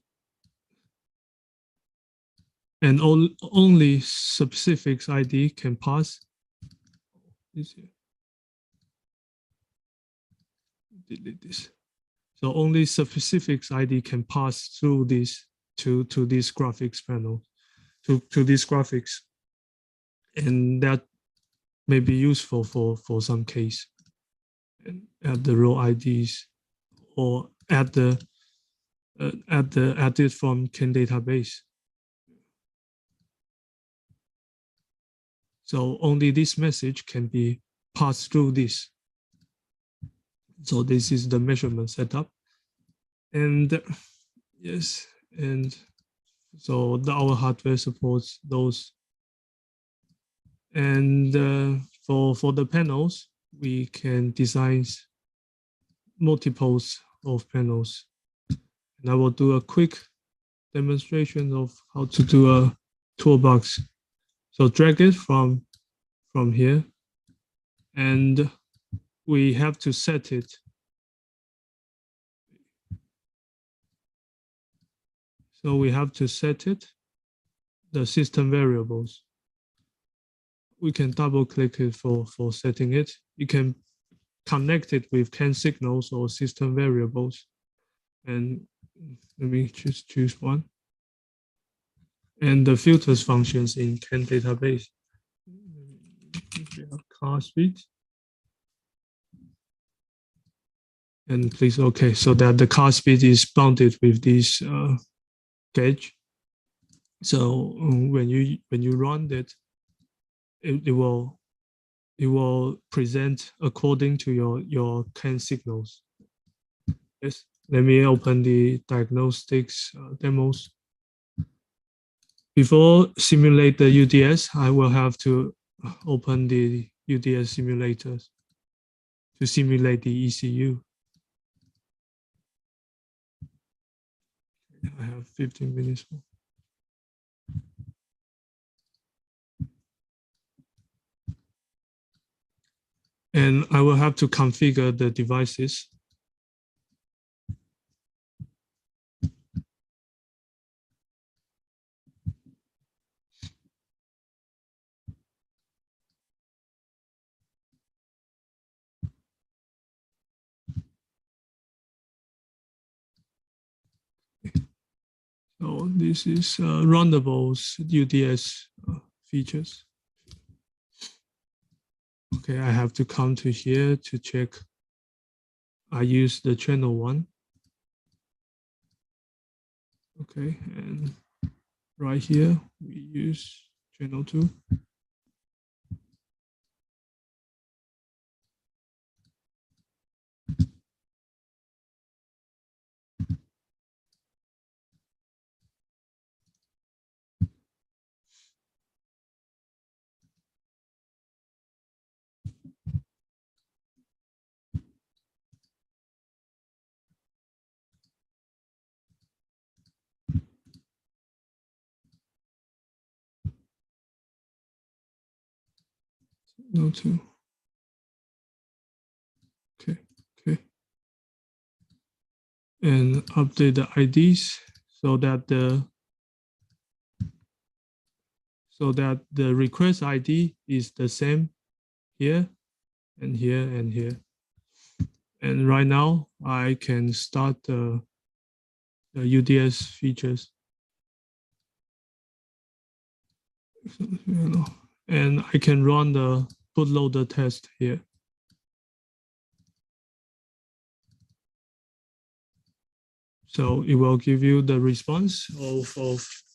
only subsuffix ID can pass. Delete this. So only subsuffix ID can pass through this to this graphics panel, to these graphics, and that may be useful for some case. And add the row IDs or add it from CAN database. So only this message can be passed through this. So this is the measurement setup. And yes, and so our hardware supports those. And for the panels, we can design multiples of panels. And I will do a quick demonstration of how to do a toolbox. So drag it from here, and we have to set it. So we have to set it, the system variables. We can double click it for setting it. You can connect it with CAN signals or system variables. And let me just choose one. And the filters functions in CAN database. Car speed. And please, okay, so that the car speed is bounded with this gauge. So when you run it, it will present according to your CAN signals. Yes, let me open the diagnostics demos. Before simulate the UDS, I will have to open the UDS simulators to simulate the ECU. I have 15 minutes more. And I will have to configure the devices. So this is Roundable's UDS features. Okay, I have to come to here to check. I use the channel 1. Okay, and right here we use channel 2. No 2. Okay. And update the IDs so that the request ID is the same here and here and here. And right now I can start the UDS features. And I can run the bootloader test here. So it will give you the response of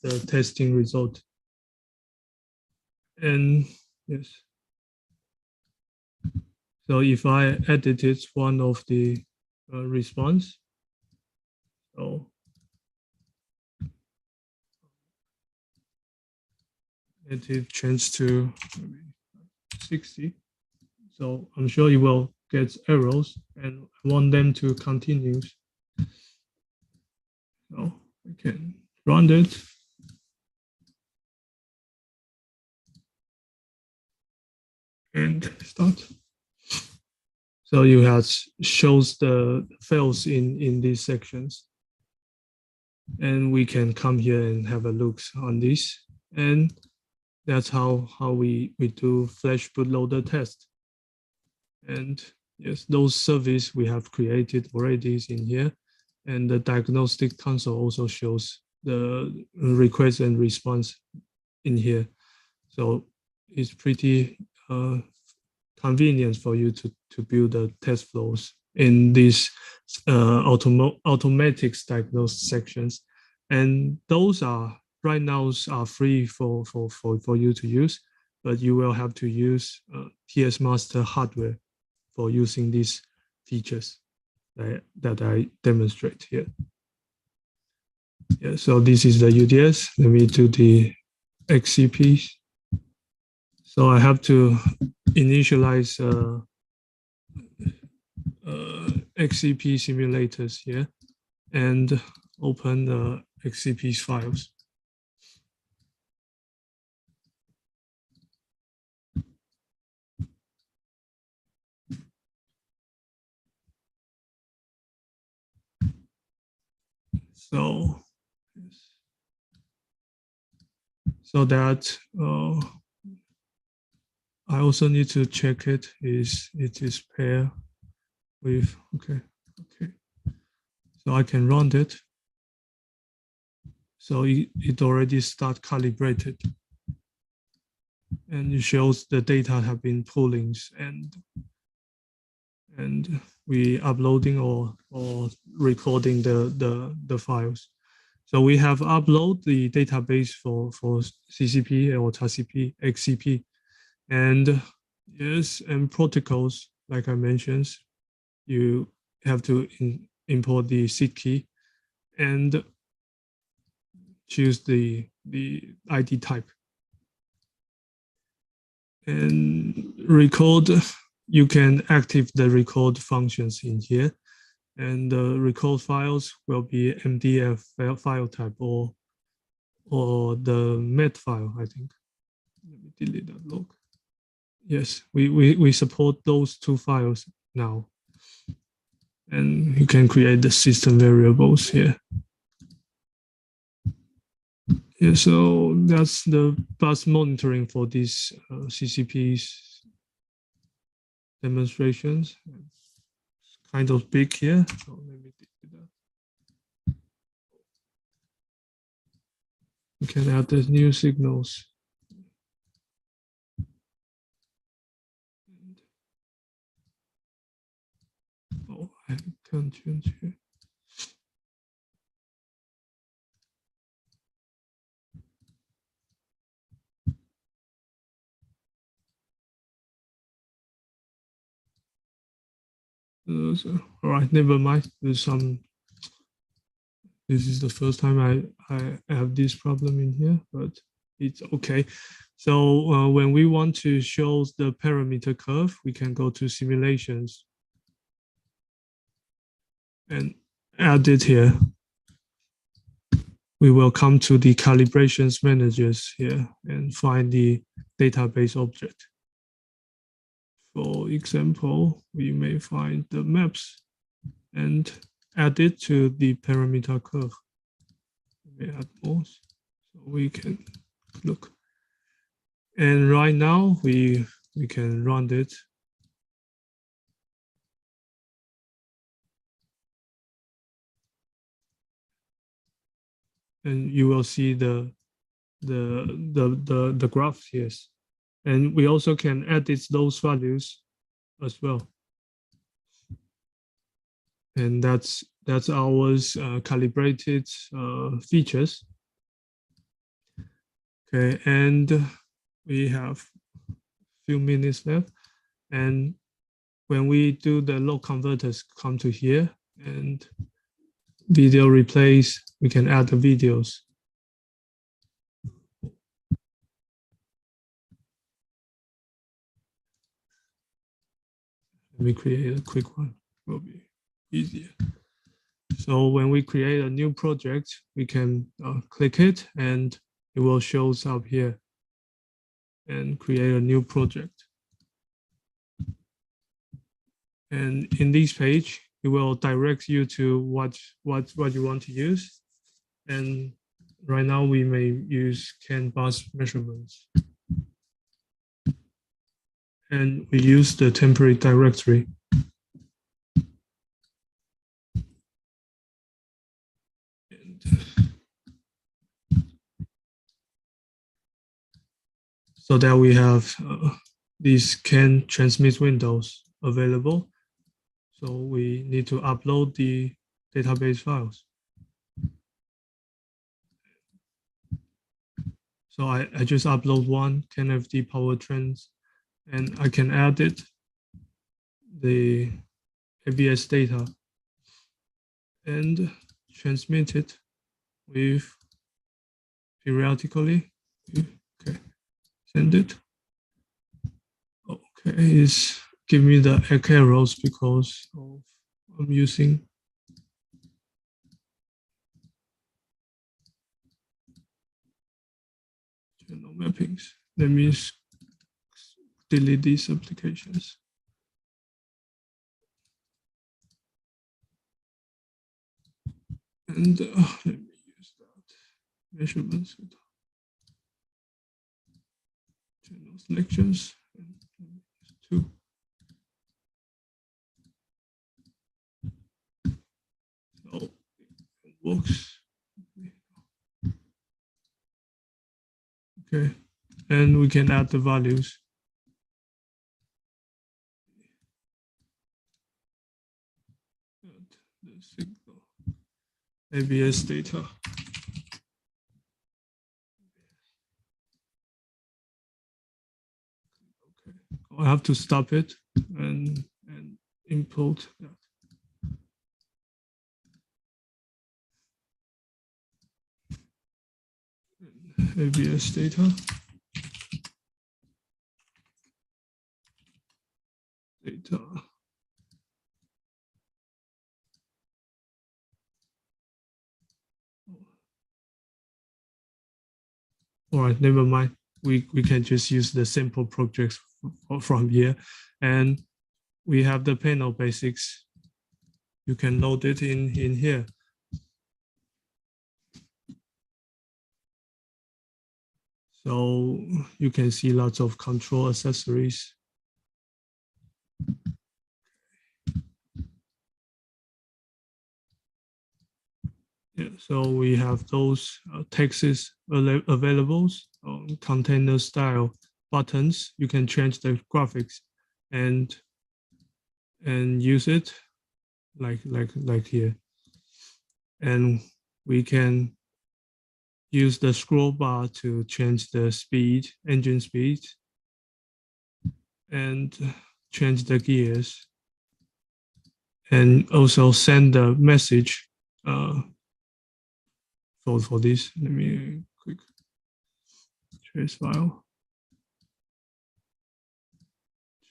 the testing result. And yes. So if I edited one of the response, so it changed to 60. So I'm sure it will get errors and I want them to continue. So I can run it. And start. So you have shows the fails in these sections. And we can come here and have a look on this. And that's how we do flash bootloader test. And yes, those services we have created already is in here. And the diagnostic console also shows the request and response in here. So it's pretty convenient for you to build the test flows in these automatic diagnosed sections. And those are right now are free for you to use, but you will have to use TS Master hardware for using these features that I demonstrate here. Yeah, so this is the UDS. Let me do the XCP. So I have to initialize XCP simulators here and open the XCP files. So that I also need to check it is paired with okay. So I can run it. So it already start calibrated, and it shows the data have been pulling and we uploading or recording the files. So we have upload the database for CCP or TCP, XCP, and yes, and protocols like I mentioned, you have to import the seed key and choose the ID type and record. You can activate the record functions in here, and the record files will be MDF file type or the MET file, I think. Let me delete that log. Yes, we support those two files now. And you can create the system variables here. Yeah, so that's the bus monitoring for these CCP's demonstrations. It's kind of big here. So let me do that. We can add the new signals. Oh, I can't change here. All right, never mind. This is the first time I have this problem in here, but it's okay. So when we want to show the parameter curve, we can go to simulations and add it here. We will come to the calibrations managers here and find the database object. For example, we may find the maps and add it to the parameter curve. We may add more so we can look. And right now we can run it. And you will see the graph, yes. And we also can edit those values as well. And that's our calibrated features. Okay, and we have a few minutes left. And when we do the log converters, come to here and video replace, we can add the videos. Let me create a quick one, it will be easier. So when we create a new project, we can click it and it will show up here and create a new project. And in this page, it will direct you to what you want to use. And right now we may use CAN bus measurements. And we use the temporary directory. So that we have these CAN transmit windows available. So we need to upload the database files. So I just upload one CAN-FD power trends, and I can edit the ABS data and transmit it with periodically. Okay, send it. Okay, it's give me the errors because I'm using channel mappings. Let me delete these applications. And let me use that measurements with channel selections. And two. So it works. Okay, and we can add the values. The signal, ABS data. Okay, I have to stop it and import that. ABS data. Data. All right, never mind. We can just use the simple projects from here. And we have the panel basics. You can load it in here. So you can see lots of control accessories. Yeah, so we have those texts available, container style buttons. You can change the graphics and use it like here. And we can use the scroll bar to change the speed, engine speed, and change the gears, and also send the message for this. Let me quick trace file.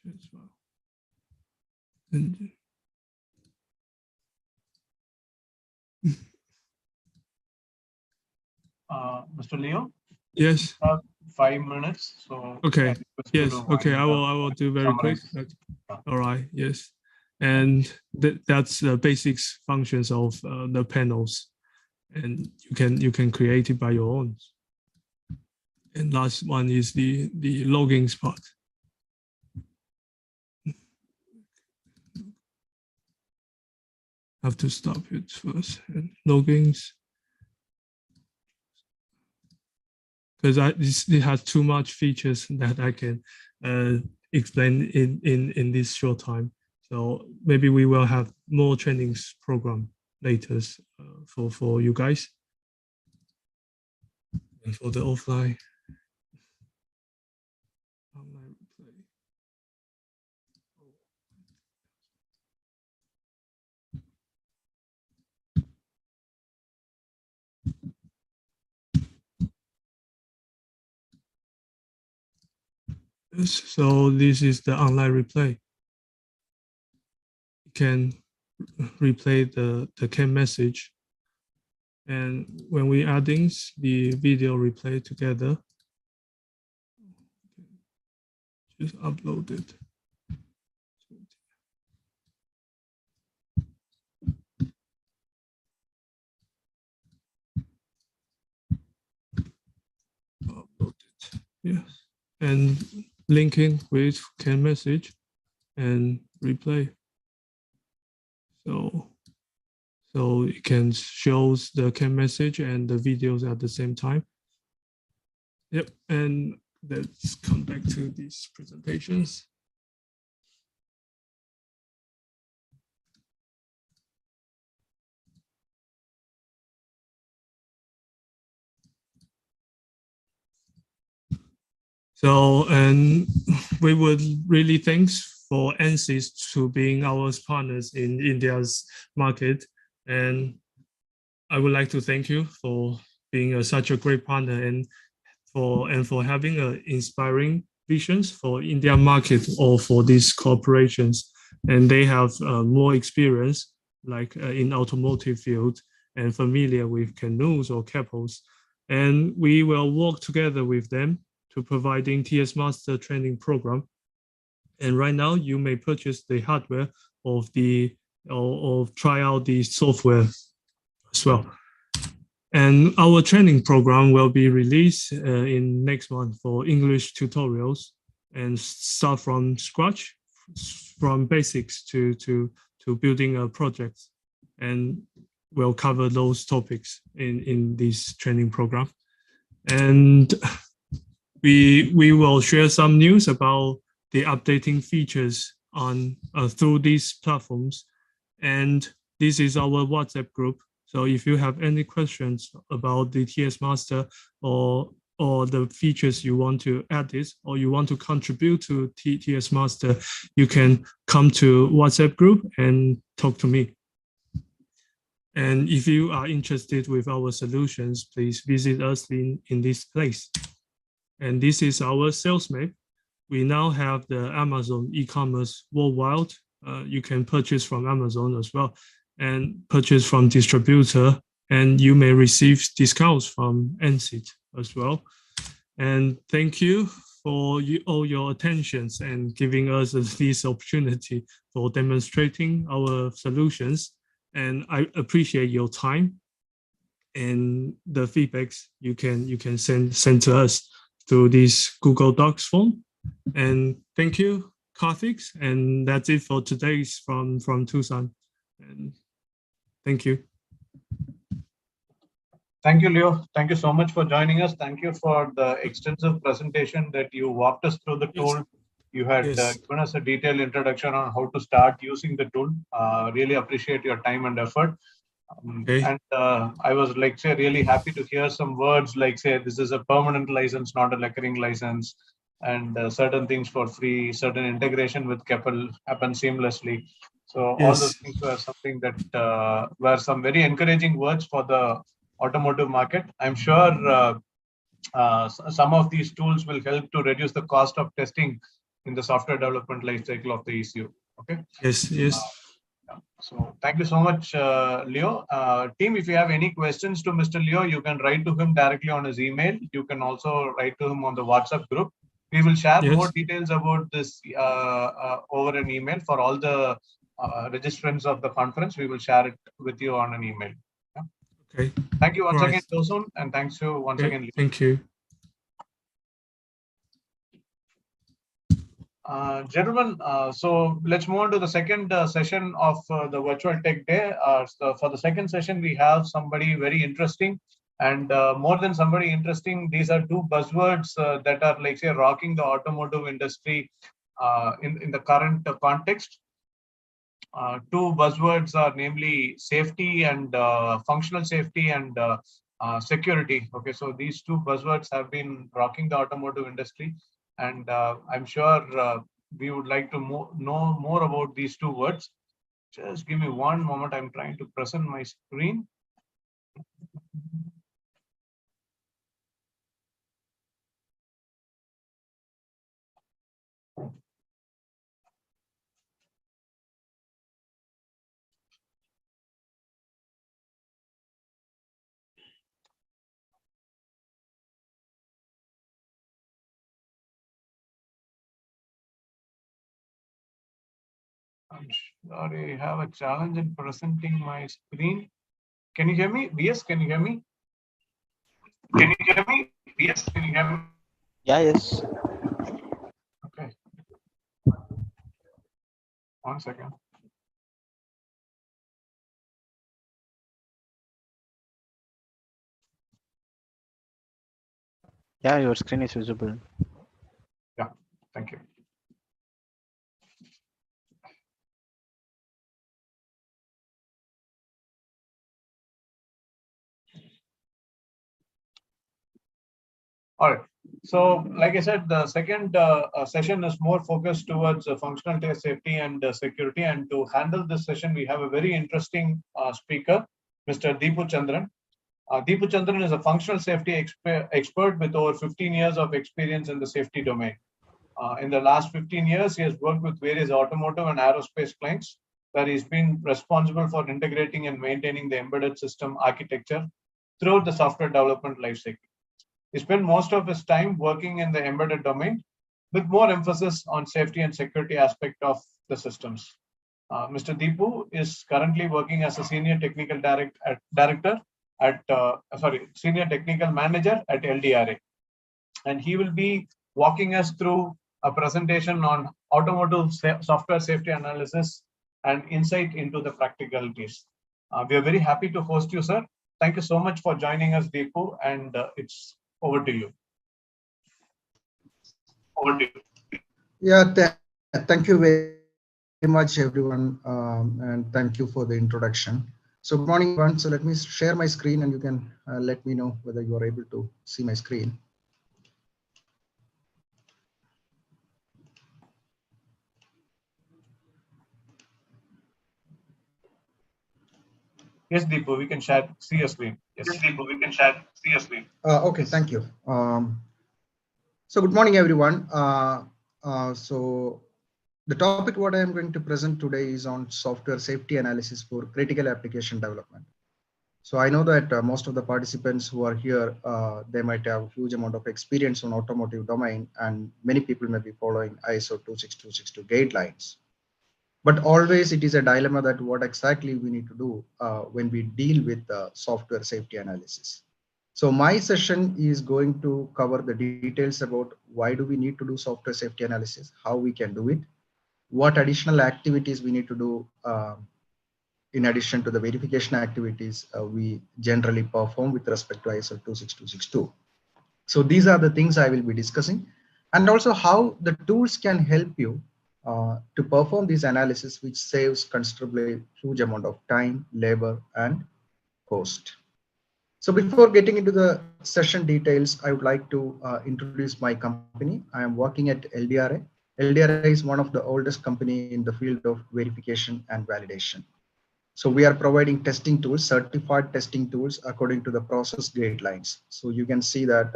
Trace file. And Mr. Leo, yes. 5 minutes. So Okay. Yes. Okay. I wind will do very quick. summarize. All right. Yes. And that's the basics functions of the panels, and you can create it by your own. And last one is the logging part. Have to stop it first. And loggings, because it has too much features that I can explain in this short time. So maybe we will have more trainings program later for you guys. And for the offline. Online replay. So this is the online replay. You can replay the CAN message. And when we adding the video replay together, just upload it. Upload it, yes. And linking with CAN message and replay. So it can show the CAN message and the videos at the same time. Yep, and let's come back to these presentations. So, and we would really thanks for ANCIT to being our partners in India's market. And I would like to thank you for being such a great partner and for having inspiring visions for India market or for these corporations. And they have more experience like in automotive field and familiar with canoes or capos. And we will work together with them to providing TS Master training program. And right now you may purchase the hardware of or try out the software as well. And our training program will be released in next month for English tutorials and start from scratch, from basics to building a project. And we'll cover those topics in this training program. And we will share some news about the updating features on through these platforms. And this is our WhatsApp group. So if you have any questions about the TS Master or the features you want to add this, or you want to contribute to TS Master, you can come to WhatsApp group and talk to me. And if you are interested with our solutions, please visit us in this place. And this is our sales map. We now have the Amazon e-commerce worldwide. You can purchase from Amazon as well and purchase from distributor, and you may receive discounts from ANCIT as well. And thank you for all your attentions and giving us this opportunity for demonstrating our solutions. And I appreciate your time and the feedbacks you can send to us through this Google Docs form. And thank you, Karthik. And that's it for today's from Tuson. And thank you. Thank you, Leo. Thank you so much for joining us. Thank you for the extensive presentation that you walked us through the tool. You had given us a detailed introduction on how to start using the tool. Really appreciate your time and effort. And I was like, say, really happy to hear some words like, say, this is a permanent license, not a recurring license, and certain things for free, certain integration with Keppel happen seamlessly. So all those things were something that were some very encouraging words for the automotive market. I'm sure some of these tools will help to reduce the cost of testing in the software development lifecycle of the ECU. Okay. Yes. So thank you so much, Leo. Team, if you have any questions to Mr. Leo, you can write to him directly on his email. You can also write to him on the WhatsApp group. We will share more details about this over an email for all the registrants of the conference. We will share it with you on an email. Yeah? Okay. Thank you once again, Tuson, and thanks you once again, Leo. Thank you. Gentlemen, so let's move on to the second session of the virtual tech day. So for the second session, we have somebody very interesting, and more than somebody interesting, these are two buzzwords that are, like, say, rocking the automotive industry in the current context. Two buzzwords are namely safety and functional safety and security. Okay, so these two buzzwords have been rocking the automotive industry. And I'm sure we would like to know more about these two words. Just give me one moment. I'm trying to present my screen. I'm sorry, I have a challenge in presenting my screen. Can you hear me? VS, can you hear me? Can you hear me? VS, can you hear me? Yeah, yes. Okay. 1 second. Yeah, your screen is visible. Yeah, thank you. All right. So, like I said, the second session is more focused towards functional test safety and security. And to handle this session, we have a very interesting speaker, Mr. Deepu Chandran. Deepu Chandran is a functional safety expert with over 15 years of experience in the safety domain. In the last 15 years, he has worked with various automotive and aerospace clients, where he's been responsible for integrating and maintaining the embedded system architecture throughout the software development lifecycle. He spent most of his time working in the embedded domain, with more emphasis on safety and security aspect of the systems. Mr. Deepu is currently working as a senior technical senior technical manager at LDRA, and he will be walking us through a presentation on automotive software safety analysis and insight into the practicalities. We are very happy to host you, sir. Thank you so much for joining us, Deepu, and it's over to you. Over to you. Yeah, thank you very much, everyone, and thank you for the introduction. So good morning, everyone. So let me share my screen, and you can let me know whether you are able to see my screen. Yes, Deepu, we can see your screen. Yes, Deepu, we can see your screen. Okay, thank you. So good morning, everyone. So the topic what I am going to present today is on software safety analysis for critical application development. So I know that most of the participants who are here, they might have a huge amount of experience on automotive domain, and many people may be following ISO 26262 guidelines. But always it is a dilemma that what exactly we need to do when we deal with software safety analysis. So my session is going to cover the details about why do we need to do software safety analysis, how we can do it, what additional activities we need to do in addition to the verification activities we generally perform with respect to ISO 26262. So these are the things I will be discussing, and also how the tools can help you to perform these analysis, which saves considerably huge amount of time, labor, and cost. So before getting into the session details, I would like to introduce my company. I am working at LDRA. LDRA is one of the oldest company in the field of verification and validation. So we are providing testing tools, certified testing tools according to the process guidelines. So you can see that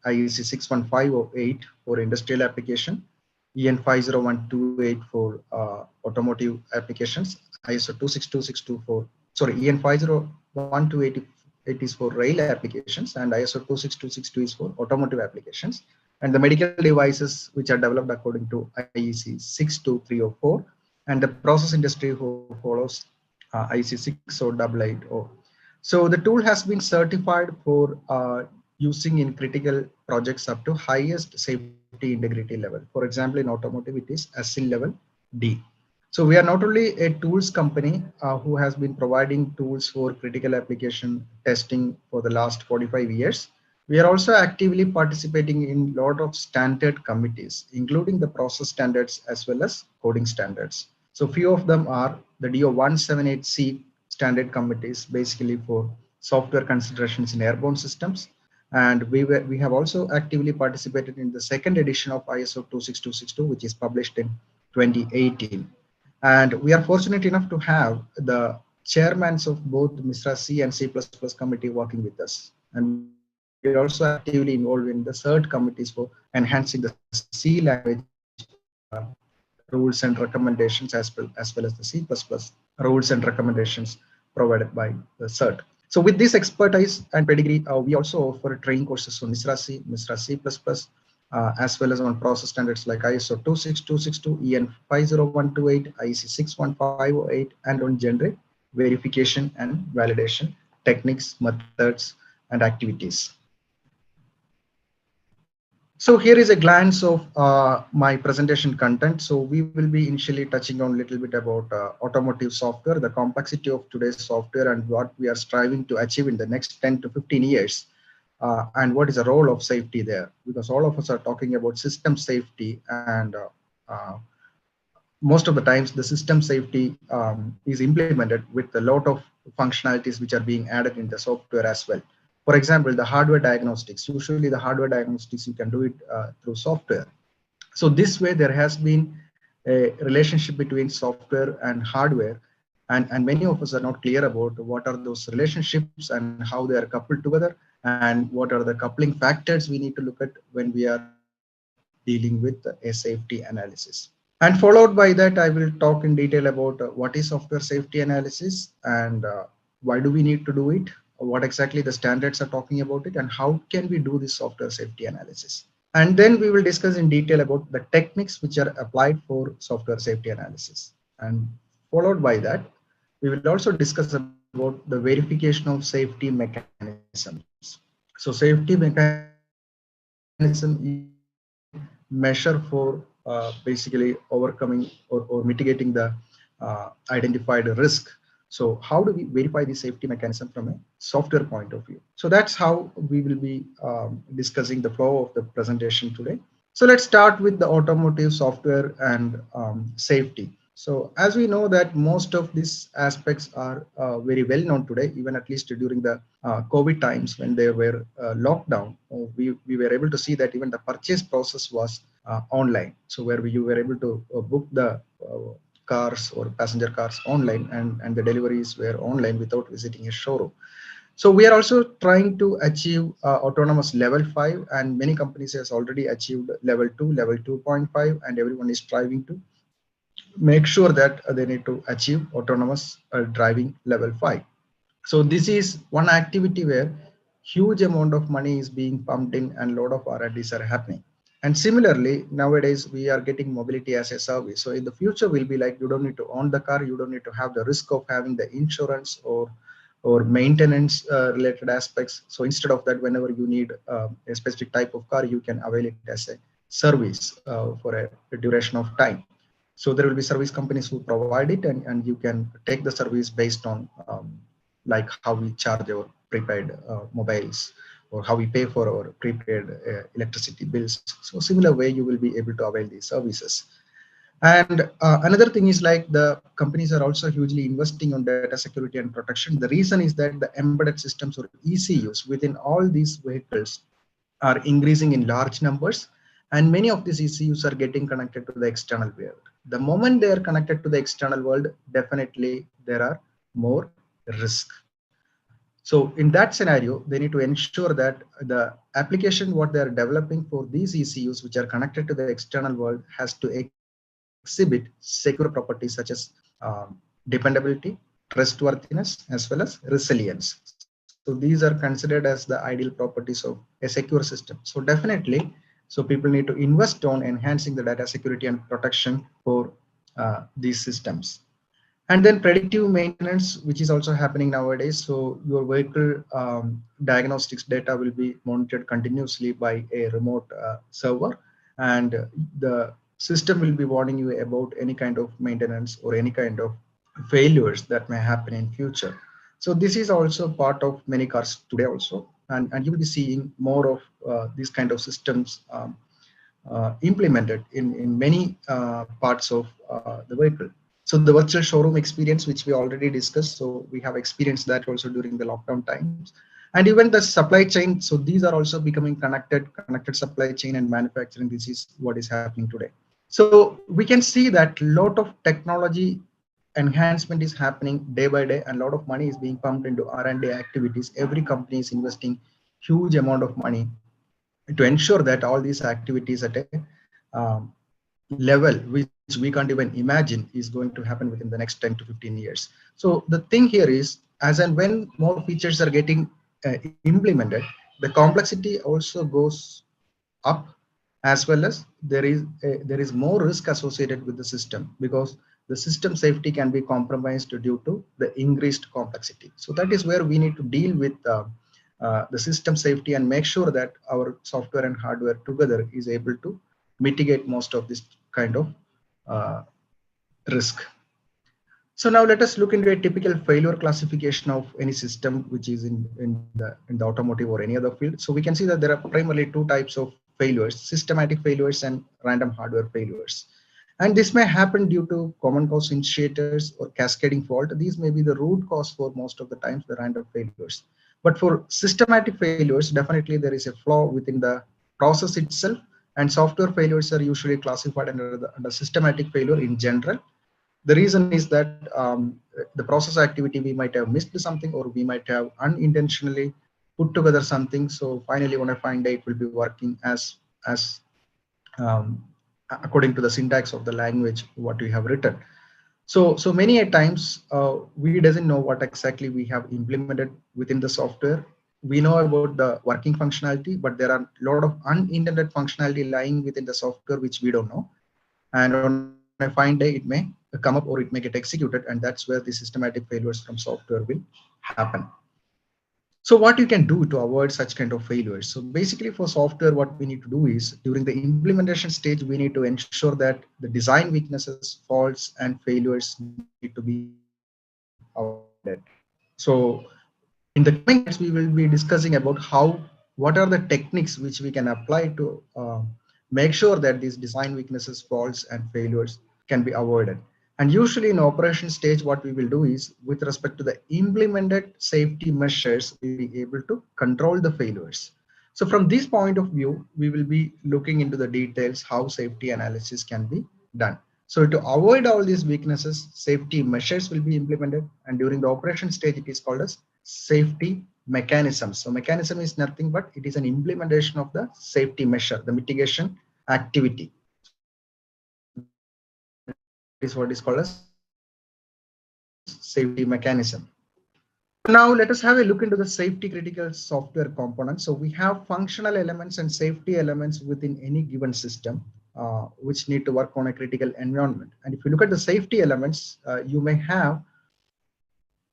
IEC 61508 for industrial application, EN 50128 for automotive applications, ISO 26262 for, sorry, EN 50128 is for rail applications, and ISO 26262 is for automotive applications. And the medical devices which are developed according to IEC 62304, and the process industry who follows IEC 60880. So the tool has been certified for using in critical projects up to highest safety integrity level. For example, in automotive, it is ASIL level D. So we are not only a tools company who has been providing tools for critical application testing for the last 45 years. We are also actively participating in a lot of standard committees, including the process standards as well as coding standards. So few of them are the DO-178C standard committees, basically for software considerations in airborne systems. And we have also actively participated in the second edition of ISO 26262, which is published in 2018. And we are fortunate enough to have the chairmans of both Mr.C and C++ committee working with us. And we are also actively involved in the CERT committees for enhancing the C language rules and recommendations, as well as the C++ rules and recommendations provided by the CERT. So with this expertise and pedigree, we also offer training courses on Mr.C, Mr.C++, as well as on process standards like ISO 26262, EN 50128, IEC 61508, and on generic verification and validation techniques, methods, and activities. So here is a glance of my presentation content. So we will be initially touching on a little bit about automotive software, the complexity of today's software, and what we are striving to achieve in the next 10 to 15 years. And what is the role of safety there? Because all of us are talking about system safety, and most of the times the system safety is implemented with a lot of functionalities which are being added in the software as well. For example, the hardware diagnostics, usually the hardware diagnostics, you can do it through software. So this way there has been a relationship between software and hardware, and many of us are not clear about what are those relationships and how they are coupled together, and what are the coupling factors we need to look at when we are dealing with a safety analysis. And followed by that, I will talk in detail about what is software safety analysis, and why do we need to do it, what exactly the standards are talking about it, and how can we do this software safety analysis. And then we will discuss in detail about the techniques which are applied for software safety analysis. And followed by that, we will also discuss about the verification of safety mechanisms. So safety mechanism is measure for basically overcoming or mitigating the identified risk. So how do we verify the safety mechanism from a software point of view? So that's how we will be discussing the flow of the presentation today. So let's start with the automotive software and safety. So as we know that most of these aspects are very well known today, even at least during the COVID times when they were locked down, we were able to see that even the purchase process was online. So where you were able to book the cars or passenger cars online, and the deliveries were online without visiting a showroom. So we are also trying to achieve autonomous level 5, and many companies has already achieved level 2, level 2.5, and everyone is striving to make sure that they need to achieve autonomous driving level 5. So this is one activity where huge amount of money is being pumped in and a lot of R&Ds are happening. And similarly, nowadays we are getting mobility as a service. So in the future will be like, you don't need to own the car, you don't need to have the risk of having the insurance or maintenance related aspects. So instead of that, whenever you need a specific type of car, you can avail it as a service for a duration of time. So there will be service companies who provide it, and you can take the service based on like how we charge our prepaid mobiles, or how we pay for our prepaid electricity bills. So similar way, you will be able to avail these services. And another thing is like the companies are also hugely investing on data security and protection. The reason is that the embedded systems or ECUs within all these vehicles are increasing in large numbers, and many of these ECUs are getting connected to the external world. The moment they are connected to the external world, definitely there are more risk. So in that scenario, they need to ensure that the application what they are developing for these ECUs, which are connected to the external world, has to exhibit secure properties such as dependability, trustworthiness, as well as resilience. So these are considered as the ideal properties of a secure system. So definitely, so people need to invest on enhancing the data security and protection for these systems. And then predictive maintenance, which is also happening nowadays. So your vehicle diagnostics data will be monitored continuously by a remote server, and the system will be warning you about any kind of maintenance or any kind of failures that may happen in future. So this is also part of many cars today also, and you will be seeing more of these kind of systems implemented in many parts of the vehicle. So the virtual showroom experience, which we already discussed, so we have experienced that also during the lockdown times. And even the supply chain, so these are also becoming connected supply chain and manufacturing. This is what is happening today. So we can see that a lot of technology enhancement is happening day by day, and a lot of money is being pumped into R&D activities. Every company is investing huge amount of money to ensure that all these activities at a level which we can't even imagine is going to happen within the next 10 to 15 years. So the thing here is, as and when more features are getting implemented, the complexity also goes up, as well as there is more risk associated with the system, because the system safety can be compromised due to the increased complexity. So that is where we need to deal with the system safety and make sure that our software and hardware together is able to mitigate most of this kind of risk. So now let us look into a typical failure classification of any system which is in the automotive or any other field. So we can see that there are primarily two types of failures: systematic failures and random hardware failures. And this may happen due to common cause initiators or cascading fault. These may be the root cause for most of the times the random failures. But for systematic failures, definitely there is a flaw within the process itself, and software failures are usually classified under systematic failure in general. The reason is that the process activity, we might have missed something, or we might have unintentionally put together something. So finally, on a fine day, it will be working as according to the syntax of the language what we have written. So many a times we doesn't know what exactly we have implemented within the software. We know about the working functionality, but there are a lot of unintended functionality lying within the software which we don't know. And on a fine day, it may come up or it may get executed, and that's where the systematic failures from software will happen. So what you can do to avoid such kind of failures? So basically for software, what we need to do is during the implementation stage, we need to ensure that the design weaknesses, faults, and failures need to be avoided. So in the coming slides, we will be discussing about what are the techniques which we can apply to make sure that these design weaknesses, faults, and failures can be avoided. And usually in operation stage, what we will do is, with respect to the implemented safety measures, we will be able to control the failures. So from this point of view, we will be looking into the details how safety analysis can be done. So to avoid all these weaknesses, safety measures will be implemented, and during the operation stage, it is called as safety mechanisms. So mechanism is nothing but it is an implementation of the safety measure, the mitigation activity. That is what is called as safety mechanism. Now let us have a look into the safety critical software components. So we have functional elements and safety elements within any given system which need to work on a critical environment. And if you look at the safety elements, you may have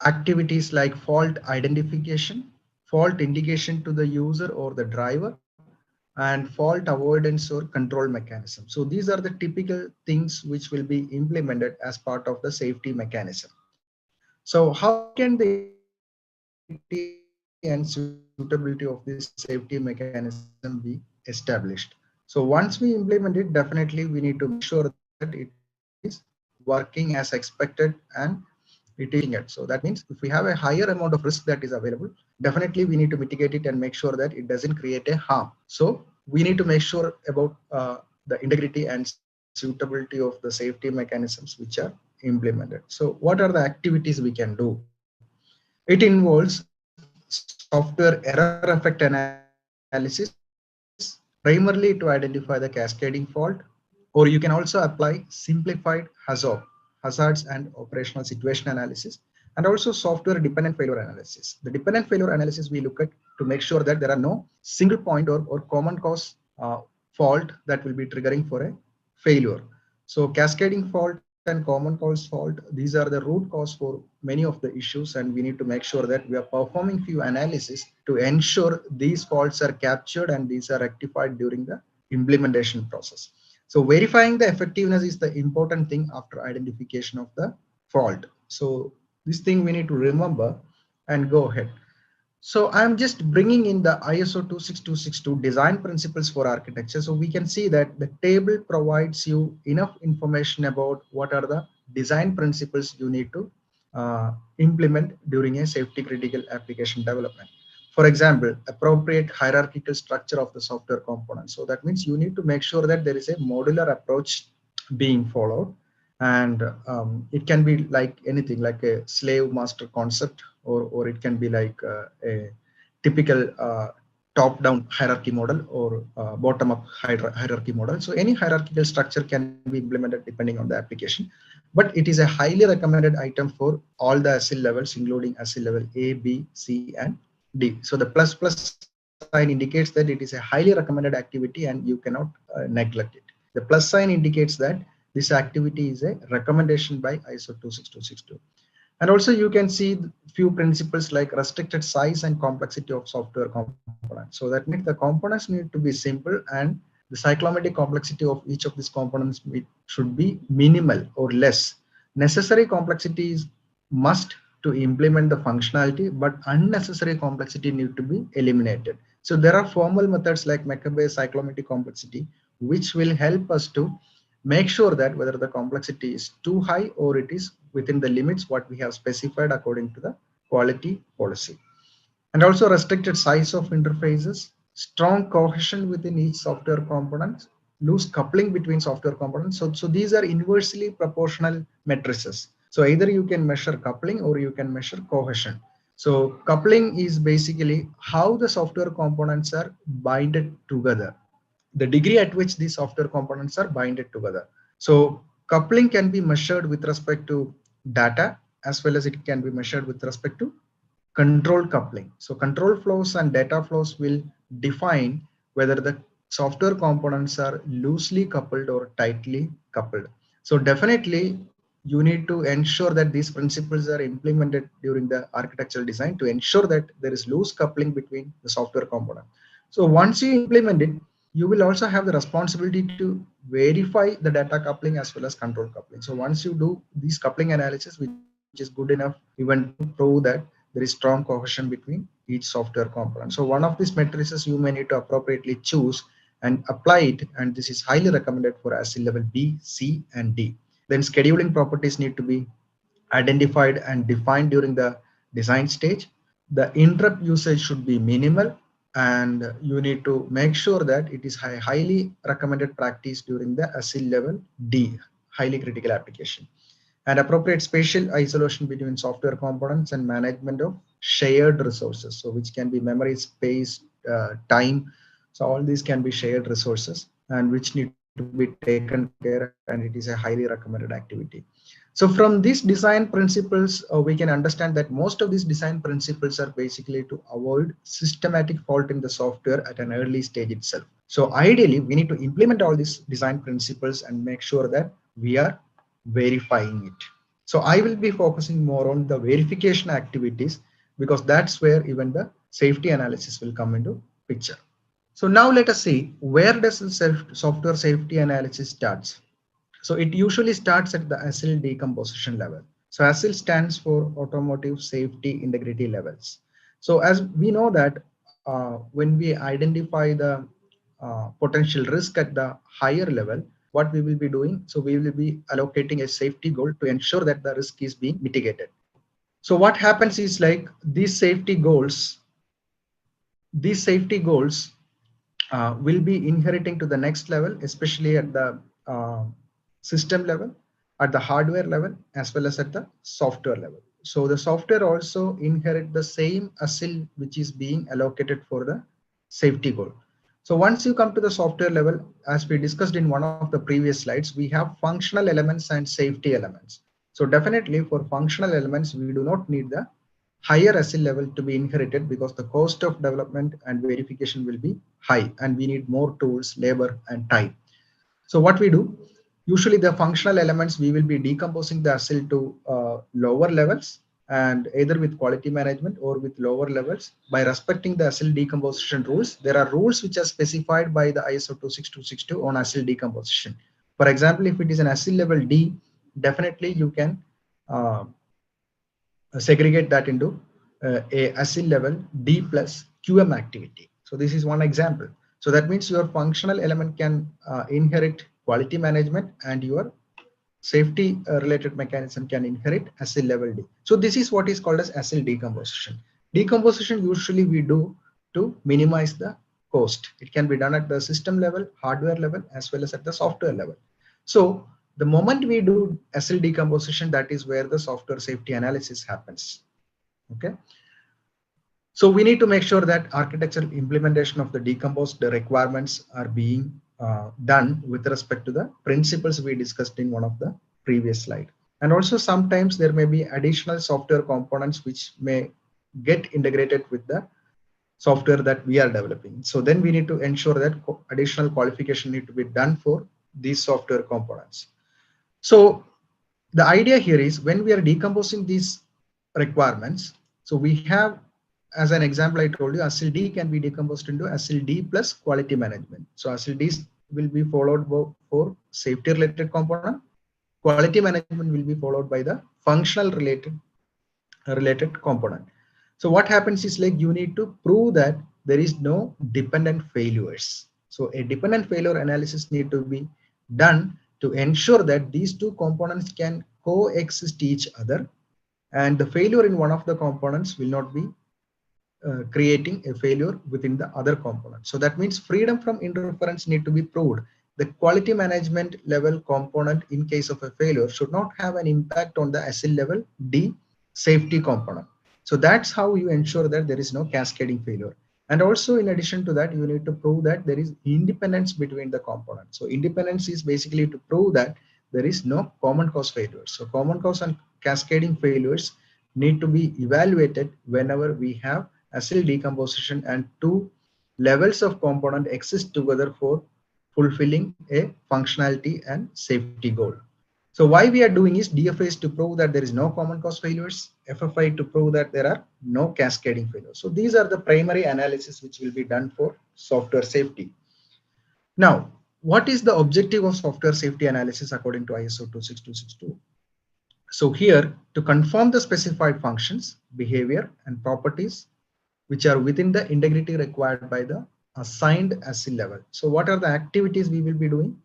activities like fault identification, fault indication to the user or the driver, and fault avoidance or control mechanism. So these are the typical things which will be implemented as part of the safety mechanism. So how can the integrity and suitability of this safety mechanism be established? So once we implement it, definitely we need to make sure that it is working as expected and it is it. So that means if we have a higher amount of risk that is available, definitely we need to mitigate it and make sure that it doesn't create a harm. So we need to make sure about the integrity and suitability of the safety mechanisms which are implemented. So what are the activities we can do? It involves software error effect analysis, primarily to identify the cascading fault, or you can also apply simplified hazards and operational situation analysis, and also software dependent failure analysis. The dependent failure analysis we look at to make sure that there are no single point or common cause fault that will be triggering for a failure. So cascading fault and common cause fault, these are the root cause for many of the issues, and we need to make sure that we are performing few analysis to ensure these faults are captured and these are rectified during the implementation process. So verifying the effectiveness is the important thing after identification of the fault. So this thing we need to remember and go ahead. So I'm just bringing in the ISO 26262 design principles for architecture. So we can see that the table provides you enough information about what are the design principles you need to implement during a safety critical application development. For example, appropriate hierarchical structure of the software components. So that means you need to make sure that there is a modular approach being followed, and it can be like anything like a slave master concept, or it can be like a typical top-down hierarchy model or bottom-up hierarchy model. So any hierarchical structure can be implemented depending on the application, but it is a highly recommended item for all the ASIL levels, including ASIL level A, B, C, and D. So the plus sign indicates that it is a highly recommended activity and you cannot neglect it. The plus sign indicates that this activity is a recommendation by ISO 26262. And also you can see few principles like restricted size and complexity of software components. So that means the components need to be simple, and the cyclomatic complexity of each of these components should be minimal or less. Necessary complexity is must to implement the functionality, but unnecessary complexity need to be eliminated. So there are formal methods like mecha-based cyclomatic complexity, which will help us to make sure that whether the complexity is too high or it is within the limits what we have specified according to the quality policy. And also restricted size of interfaces, strong cohesion within each software component, loose coupling between software components. So these are inversely proportional matrices. So either you can measure coupling or you can measure cohesion. So coupling is basically how the software components are binded together, the degree at which these software components are binded together. So coupling can be measured with respect to data, as well as it can be measured with respect to control coupling. So control flows and data flows will define whether the software components are loosely coupled or tightly coupled. So definitely you need to ensure that these principles are implemented during the architectural design to ensure that there is loose coupling between the software component. So once you implement it, you will also have the responsibility to verify the data coupling as well as control coupling. So once you do these coupling analysis, which is good enough even to prove that there is strong cohesion between each software component. So one of these matrices you may need to appropriately choose and apply it, and this is highly recommended for ASIL level B, C, and D. Then scheduling properties need to be identified and defined during the design stage. The interrupt usage should be minimal, and you need to make sure that it is highly recommended practice during the ASIL level D, highly critical application. And appropriate spatial isolation between software components and management of shared resources, so which can be memory, space, time. So all these can be shared resources and which need to be taken care, and it is a highly recommended activity. So from these design principles, we can understand that most of these design principles are basically to avoid systematic fault in the software at an early stage itself. So ideally, we need to implement all these design principles and make sure that we are verifying it. So I will be focusing more on the verification activities, because that's where even the safety analysis will come into picture. So now let us see, where does the software safety analysis starts? So it usually starts at the ASIL decomposition level. So ASIL stands for Automotive Safety Integrity Levels. So as we know that when we identify the potential risk at the higher level, what we will be doing, so we will be allocating a safety goal to ensure that the risk is being mitigated. So what happens is like these safety goals will be inheriting to the next level, especially at the system level, at the hardware level, as well as at the software level. So the software also inherit the same ASIL which is being allocated for the safety goal. So once you come to the software level, as we discussed in one of the previous slides, we have functional elements and safety elements. So definitely for functional elements, we do not need the higher ASIL level to be inherited because the cost of development and verification will be high and we need more tools, labor and time. So what we do, usually the functional elements, we will be decomposing the ASIL to lower levels and either with quality management or with lower levels by respecting the ASIL decomposition rules. There are rules which are specified by the ISO 26262 on ASIL decomposition. For example, if it is an ASIL level D, definitely you can segregate that into a ASIL level D plus QM activity. So this is one example. So that means your functional element can inherit quality management and your safety related mechanism can inherit ASIL level D. So this is what is called as ASIL decomposition. Decomposition usually we do to minimize the cost. It can be done at the system level, hardware level, as well as at the software level. So the moment we do ASIL decomposition, that is where the software safety analysis happens. Okay. So we need to make sure that architectural implementation of the decomposed requirements are being done with respect to the principles we discussed in one of the previous slide. And also sometimes there may be additional software components which may get integrated with the software that we are developing. So then we need to ensure that additional qualification need to be done for these software components. So the idea here is when we are decomposing these requirements, so we have, as an example, I told you ASIL D can be decomposed into ASIL D plus quality management. So ASIL D will be followed for safety related component. Quality management will be followed by the functional related component. So what happens is like you need to prove that there is no dependent failures. So a dependent failure analysis need to be done to ensure that these two components can coexist each other and the failure in one of the components will not be creating a failure within the other component. So that means freedom from interference need to be proved. The quality management level component in case of a failure should not have an impact on the ASIL level D safety component. So that's how you ensure that there is no cascading failure. And also in addition to that, you need to prove that there is independence between the components. So independence is basically to prove that there is no common cause failures. So common cause and cascading failures need to be evaluated whenever we have ASIL decomposition and two levels of component exist together for fulfilling a functionality and safety goal. So why we are doing is DFA is to prove that there is no common cause failures, FFI to prove that there are no cascading failures. So these are the primary analysis which will be done for software safety. Now, what is the objective of software safety analysis according to ISO 26262? So here, to confirm the specified functions, behavior and properties which are within the integrity required by the assigned ASIL level. So what are the activities we will be doing?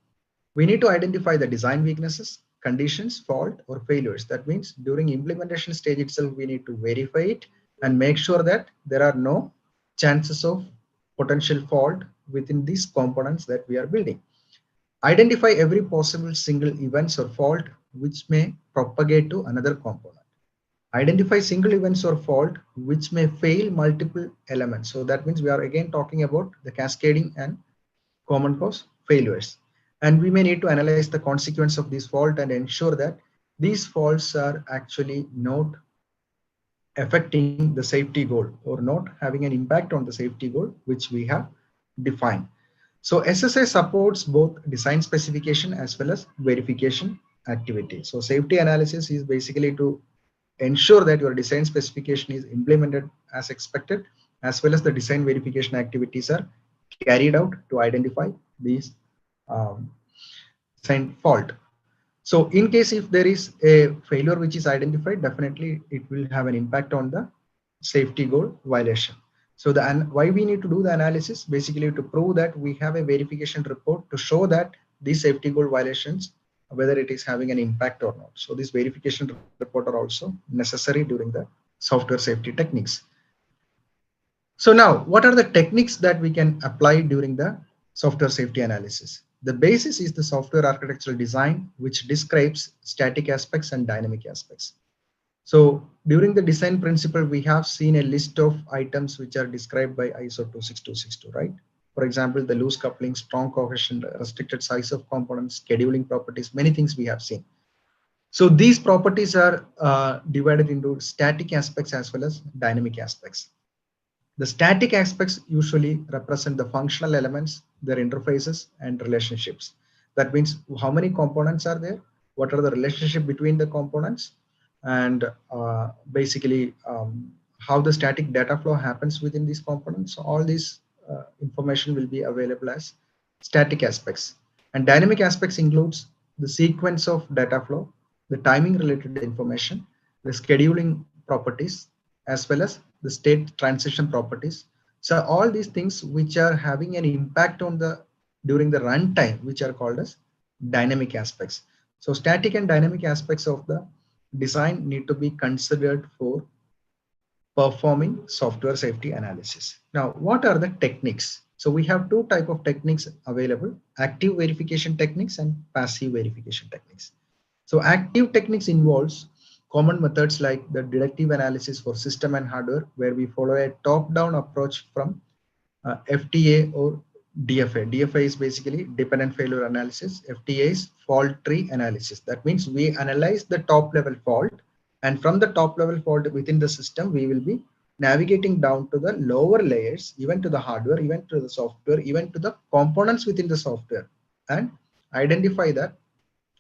We need to identify the design weaknesses, conditions, fault or failures. That means during implementation stage itself, we need to verify it and make sure that there are no chances of potential fault within these components that we are building. Identify every possible single events or fault which may propagate to another component. Identify single events or fault which may fail multiple elements. So that means we are again talking about the cascading and common cause failures. And we may need to analyze the consequence of this fault and ensure that these faults are actually not affecting the safety goal or not having an impact on the safety goal which we have defined. So SSA supports both design specification as well as verification activity. So safety analysis is basically to ensure that your design specification is implemented as expected, as well as the design verification activities are carried out to identify these sign fault. So in case if there is a failure which is identified, definitely it will have an impact on the safety goal violation. So why we need to do the analysis, basically to prove that we have a verification report to show that these safety goal violations, whether it is having an impact or not. So this verification report are also necessary during the software safety techniques. So now, what are the techniques that we can apply during the software safety analysis? The basis is the software architectural design, which describes static aspects and dynamic aspects. So during the design principle, we have seen a list of items which are described by ISO 26262, right? For example, the loose coupling, strong cohesion, restricted size of components, scheduling properties, many things we have seen. So these properties are divided into static aspects as well as dynamic aspects. The static aspects usually represent the functional elements, their interfaces and relationships. That means how many components are there, what are the relationship between the components, and basically how the static data flow happens within these components. So all these information will be available as static aspects. And dynamic aspects includes the sequence of data flow, the timing related information, the scheduling properties, as well as the state transition properties. So all these things which are having an impact on the during the runtime, which are called as dynamic aspects. So static and dynamic aspects of the design need to be considered for performing software safety analysis. Now, what are the techniques? So we have two types of techniques available: active verification techniques and passive verification techniques. So active techniques involves common methods like the deductive analysis for system and hardware, where we follow a top-down approach from FTA or DFA. DFA is basically dependent failure analysis. FTA is fault tree analysis. That means we analyze the top level fault, and from the top level fault within the system, we will be navigating down to the lower layers, even to the hardware, even to the software, even to the components within the software, and identify that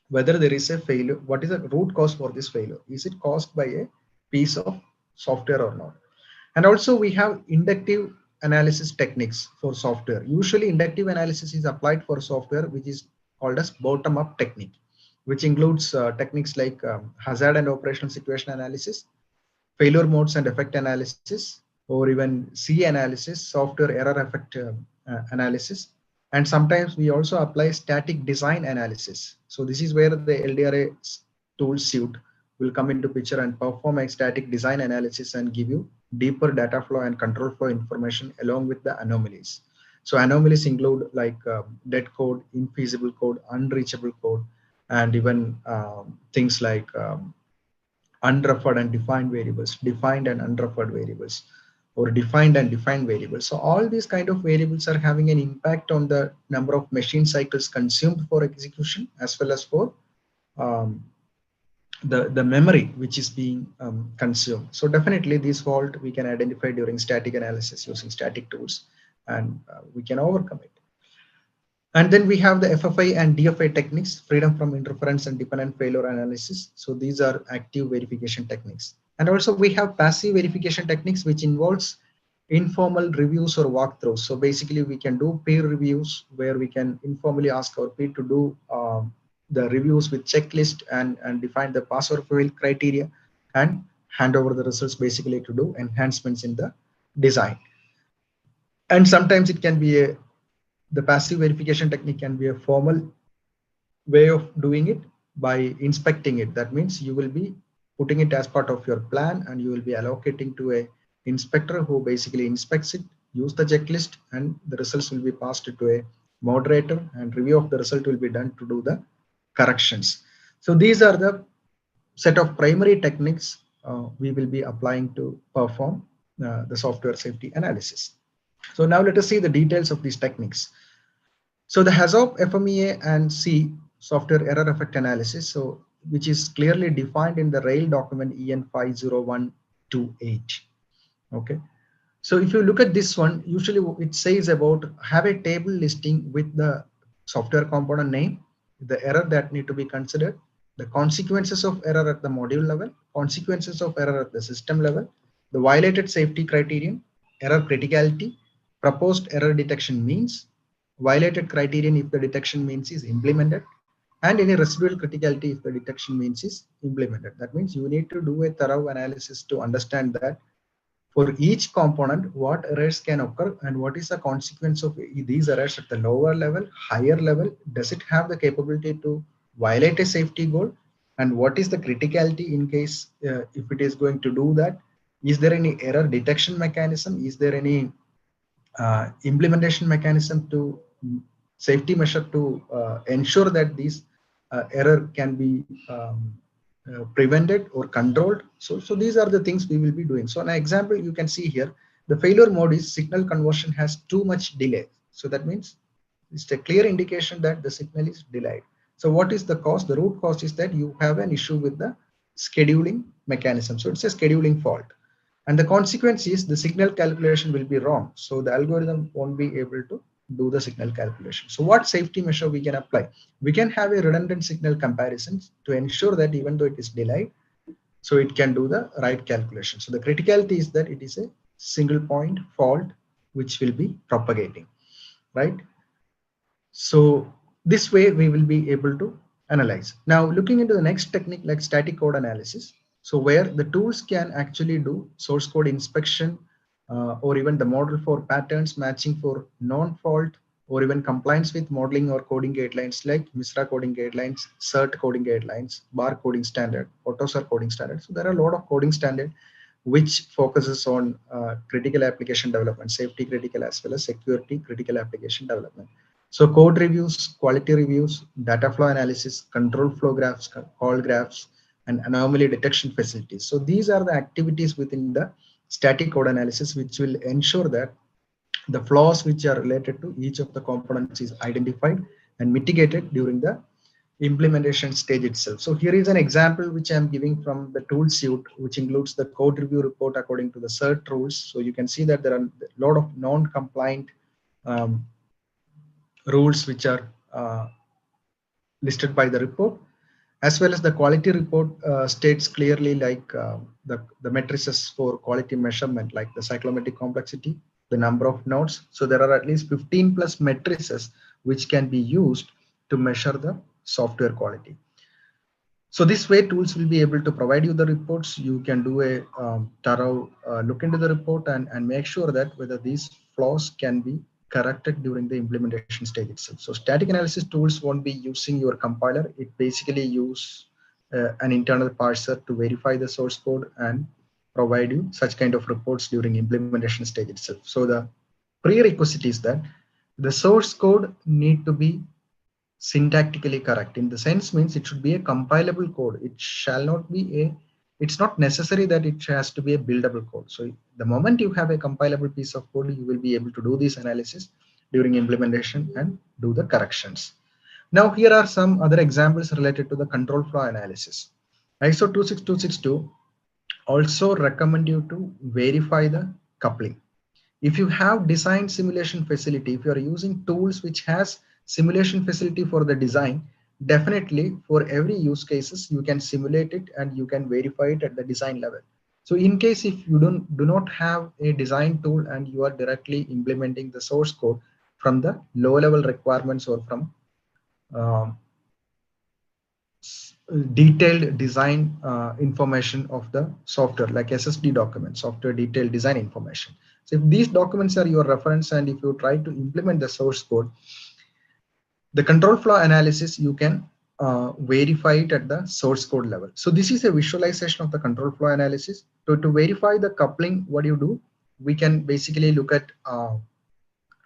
whether there is a failure, what is the root cause for this failure? Is it caused by a piece of software or not? And also we have inductive analysis techniques for software. Usually inductive analysis is applied for software, which is called as bottom-up technique, which includes techniques like hazard and operational situation analysis, failure modes and effect analysis, or even C analysis, software error effect analysis. And sometimes we also apply static design analysis. So this is where the LDRA tool suite will come into picture and perform a static design analysis and give you deeper data flow and control flow information along with the anomalies. So anomalies include like dead code, infeasible code, unreachable code, and even things like unreferred and defined variables, defined and unreferred variables, or defined and defined variables. So all these kind of variables are having an impact on the number of machine cycles consumed for execution, as well as for the memory which is being consumed. So definitely this fault we can identify during static analysis using static tools, and we can overcome it. And then we have the FFI and DFI techniques, freedom from interference and dependent failure analysis. So these are active verification techniques. And also we have passive verification techniques, which involves informal reviews or walkthroughs. So basically we can do peer reviews where we can informally ask our peer to do the reviews with checklist and define the pass or fail criteria and hand over the results basically to do enhancements in the design. And sometimes it can be the passive verification technique can be a formal way of doing it by inspecting it. That means you will be putting it as part of your plan, and you will be allocating to a inspector who basically inspects it, use the checklist, and the results will be passed to a moderator, and review of the result will be done to do the corrections. So these are the set of primary techniques we will be applying to perform the software safety analysis. So now let us see the details of these techniques. So the HAZOP, FMEA, and C, software error effect analysis, so which is clearly defined in the rail document EN 50128. Okay. So if you look at this one, usually it says about have a table listing with the software component name, the error that need to be considered, the consequences of error at the module level, consequences of error at the system level, the violated safety criterion, error criticality, proposed error detection means, violated criterion if the detection means is implemented, and any residual criticality if the detection means is implemented. That means you need to do a thorough analysis to understand that for each component, what errors can occur and what is the consequence of these errors at the lower level, higher level. Does it have the capability to violate a safety goal? And what is the criticality in case if it is going to do that? Is there any error detection mechanism? Is there any implementation mechanism to safety measure to ensure that these error can be prevented or controlled? So these are the things we will be doing. So an example you can see here, the failure mode is signal conversion has too much delay. So that means it's a clear indication that the signal is delayed. So what is the cause? The root cause is that you have an issue with the scheduling mechanism. So it's a scheduling fault. And the consequence is the signal calculation will be wrong. So the algorithm won't be able to do the signal calculation. So what safety measure we can apply? We can have a redundant signal comparisons to ensure that even though it is delayed, so it can do the right calculation. So the criticality is that it is a single point fault which will be propagating, right? So this way we will be able to analyze. Now looking into the next technique like static code analysis. So where the tools can actually do source code inspection or even the model for patterns matching for non-fault or even compliance with modeling or coding guidelines like MISRA coding guidelines, CERT coding guidelines, BAR coding standard, AUTOSAR coding standard. So there are a lot of coding standard which focuses on critical application development, safety critical as well as security critical application development. So code reviews, quality reviews, data flow analysis, control flow graphs, call graphs, and anomaly detection facilities. So these are the activities within the static code analysis which will ensure that the flaws which are related to each of the components is identified and mitigated during the implementation stage itself. So here is an example which I am giving from the tool suite, which includes the code review report according to the CERT rules. So you can see that there are a lot of non-compliant rules which are listed by the report, as well as the quality report states clearly like the matrices for quality measurement, like the cyclomatic complexity, the number of nodes. So there are at least 15 plus matrices which can be used to measure the software quality. So this way tools will be able to provide you the reports. You can do a thorough look into the report and make sure that whether these flaws can be corrected during the implementation stage itself. So static analysis tools won't be using your compiler. It basically use an internal parser to verify the source code and provide you such kind of reports during implementation stage itself. So the prerequisite is that the source code need to be syntactically correct. In the sense means it should be a compilable code. It shall not be a, it's not necessary that it has to be a buildable code. So the moment you have a compilable piece of code, you will be able to do this analysis during implementation and do the corrections. Now here are some other examples related to the control flow analysis. ISO 26262 also recommend you to verify the coupling. If you have design simulation facility, if you are using tools which has simulation facility for the design, definitely for every use cases you can simulate it and you can verify it at the design level. So in case if you do not have a design tool and you are directly implementing the source code from the low level requirements or from detailed design information of the software like SSD documents, software detailed design information. So if these documents are your reference and if you try to implement the source code, the control flow analysis, you can verify it at the source code level. So this is a visualization of the control flow analysis. To verify the coupling, what do you do? We can basically look at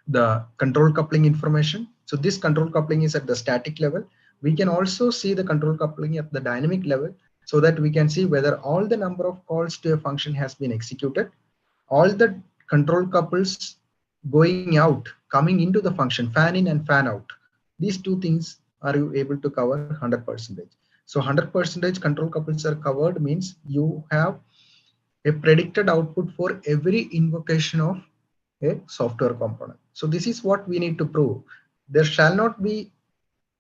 the control coupling information. So this control coupling is at the static level. We can also see the control coupling at the dynamic level so that we can see whether all the number of calls to a function has been executed, all the control couples going out, coming into the function, fan in and fan out. These two things are you able to cover 100%. So 100% control couples are covered means you have a predicted output for every invocation of a software component. So this is what we need to prove. There shall not be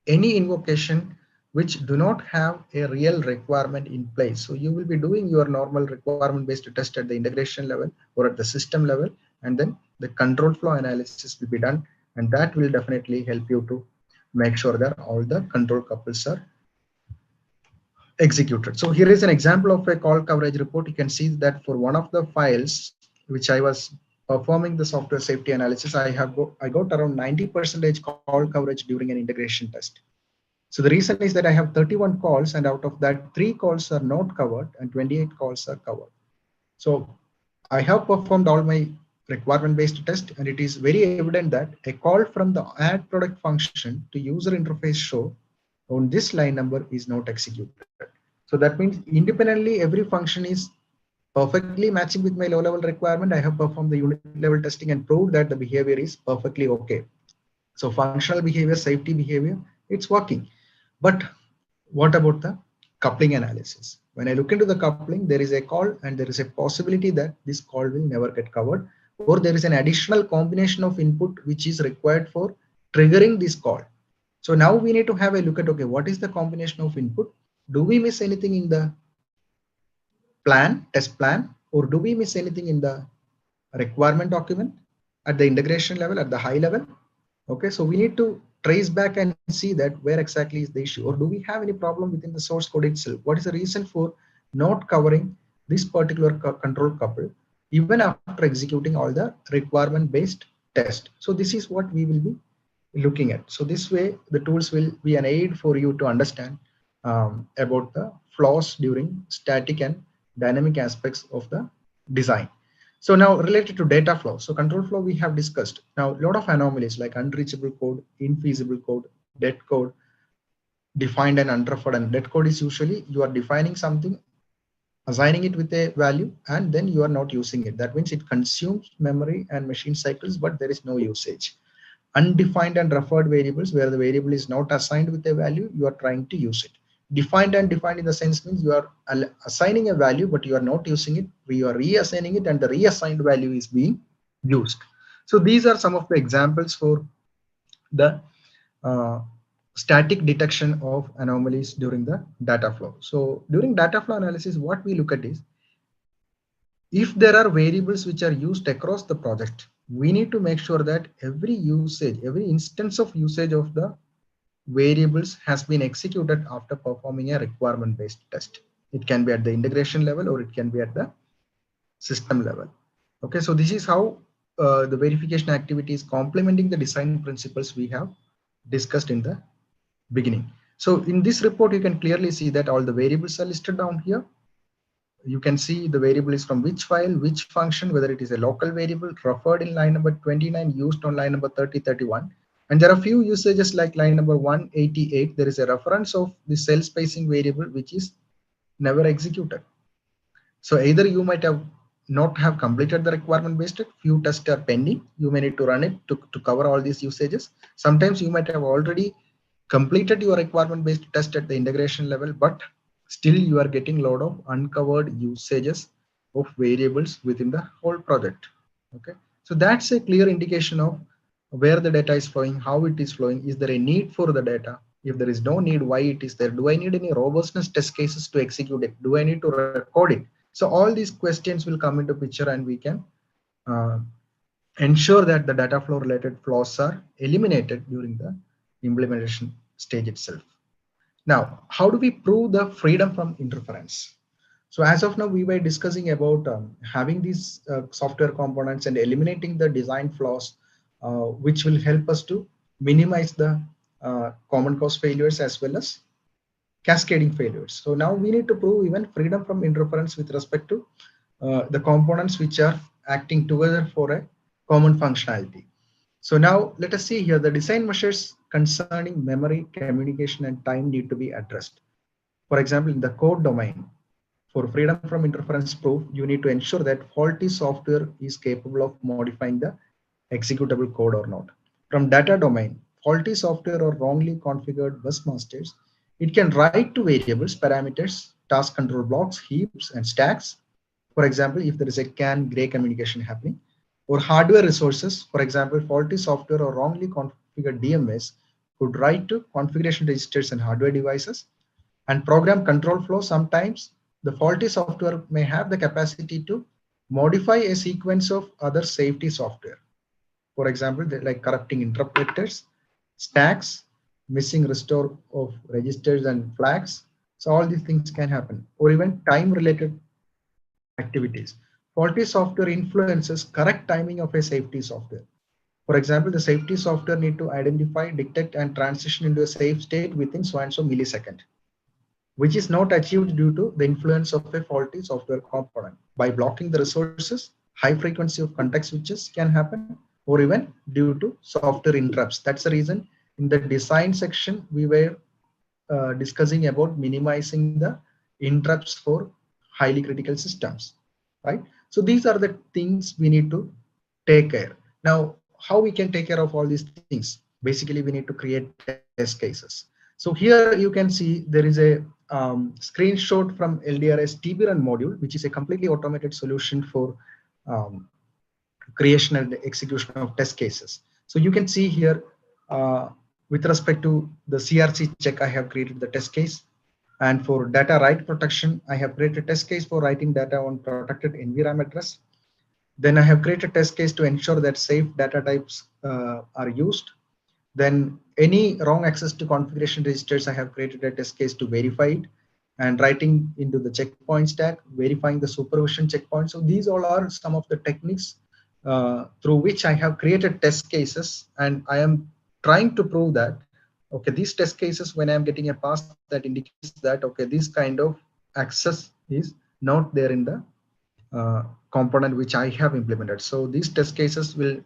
any invocation which do not have a real requirement in place. So you will be doing your normal requirement based test at the integration level or at the system level, and then the control flow analysis will be done, and that will definitely help you to make sure that all the control couples are executed. So here is an example of a call coverage report. You can see that for one of the files which I was performing the software safety analysis, I got around 90% call coverage during an integration test. So the reason is that I have 31 calls, and out of that 3 calls are not covered and 28 calls are covered. So I have performed all my requirement based test, and it is very evident that a call from the add product function to user interface show on this line number is not executed. So that means independently every function is perfectly matching with my low level requirement. I have performed the unit level testing and proved that the behavior is perfectly okay. So functional behavior, safety behavior, it's working. But what about the coupling analysis? When I look into the coupling, there is a call and there is a possibility that this call will never get covered, or there is an additional combination of input which is required for triggering this call. So now we need to have a look at, okay, what is the combination of input? Do we miss anything in the test plan, or do we miss anything in the requirement document at the integration level, at the high level? Okay, so we need to trace back and see that where exactly is the issue, or do we have any problem within the source code itself? What is the reason for not covering this particular control couple even after executing all the requirement based test? So this is what we will be looking at. So this way the tools will be an aid for you to understand about the flaws during static and dynamic aspects of the design. So now related to data flow. So control flow we have discussed. Now a lot of anomalies like unreachable code, infeasible code, dead code, defined and unreferred. And dead code is usually you are defining something, assigning it with a value, and then you are not using it. That means it consumes memory and machine cycles, but there is no usage. Undefined and referred variables, where the variable is not assigned with a value, you are trying to use it. Defined and defined in the sense means you are assigning a value, but you are not using it. You are reassigning it, and the reassigned value is being used. So these are some of the examples for the static detection of anomalies during the data flow. So during data flow analysis, what we look at is, if there are variables which are used across the project, we need to make sure that every usage, every instance of usage of the variables has been executed after performing a requirement based test. It can be at the integration level, or it can be at the system level. Okay, so this is how the verification activity is complementing the design principles we have discussed in the beginning. So in this report, you can clearly see that all the variables are listed down here. You can see the variable is from which file, which function, whether it is a local variable referred in line number 29, used on line number 30, 31. And there are few usages like line number 188. There is a reference of the cell spacing variable which is never executed. So either you might have not have completed the requirement based, few tests are pending. You may need to run it to cover all these usages. Sometimes you might have already completed your requirement based test at the integration level, but still you are getting a lot of uncovered usages of variables within the whole project. Okay, so that's a clear indication of where the data is flowing, how it is flowing. Is there a need for the data? If there is no need, why it is there? Do I need any robustness test cases to execute it? Do I need to record it? So all these questions will come into picture, and we can ensure that the data flow related flaws are eliminated during the implementation stage itself. Now, how do we prove the freedom from interference? So as of now, we were discussing about having these software components and eliminating the design flaws, which will help us to minimize the common cause failures as well as cascading failures. So now we need to prove even freedom from interference with respect to the components which are acting together for a common functionality. So now let us see here, the design measures concerning memory, communication, and time need to be addressed. For example, in the code domain, for freedom from interference proof, you need to ensure that faulty software is capable of modifying the executable code or not. From data domain, faulty software or wrongly configured bus masters, it can write to variables, parameters, task control blocks, heaps, and stacks. For example, if there is a CAN gray communication happening, or hardware resources, for example, faulty software or wrongly configured DMS could write to configuration registers and hardware devices. And program control flow, sometimes the faulty software may have the capacity to modify a sequence of other safety software. For example, like corrupting interrupt vectors, stacks, missing restore of registers and flags. So all these things can happen, or even time-related activities. Faulty software influences correct timing of a safety software. For example, the safety software need to identify, detect, and transition into a safe state within so and so millisecond, which is not achieved due to the influence of a faulty software component. By blocking the resources, high frequency of context switches can happen, or even due to software interrupts. That's the reason in the design section, we were discussing about minimizing the interrupts for highly critical systems, right? So these are the things we need to take care. Now, how we can take care of all these things? Basically, we need to create test cases. So here you can see there is a screenshot from LDRA's TB run module, which is a completely automated solution for creation and execution of test cases. So you can see here, with respect to the CRC check, I have created the test case. And for data write protection, I have created a test case for writing data on protected environment address. Then I have created a test case to ensure that safe data types are used. Then any wrong access to configuration registers, I have created a test case to verify it, and writing into the checkpoint stack, verifying the supervision checkpoint. So these all are some of the techniques through which I have created test cases, and I am trying to prove that, okay, these test cases, when I'm getting a pass, that indicates that, okay, this kind of access is not there in the component which I have implemented. So these test cases will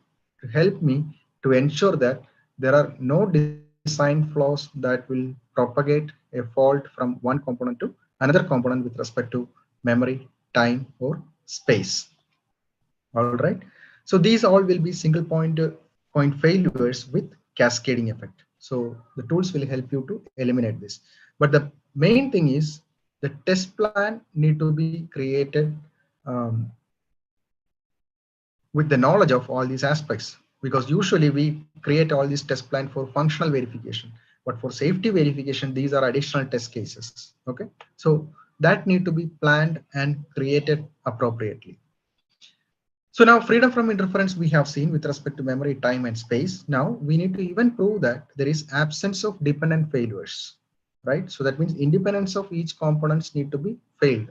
help me to ensure that there are no design flaws that will propagate a fault from one component to another component with respect to memory, time, or space. All right. So these all will be single point failures with cascading effect. So the tools will help you to eliminate this. But the main thing is the test plan need to be created with the knowledge of all these aspects, because usually we create all these test plan for functional verification, but for safety verification, these are additional test cases. Okay, so that need to be planned and created appropriately. So now freedom from interference we have seen with respect to memory, time, and space. Now we need to even prove that there is absence of dependent failures, right? So that means independence of each components need to be failed.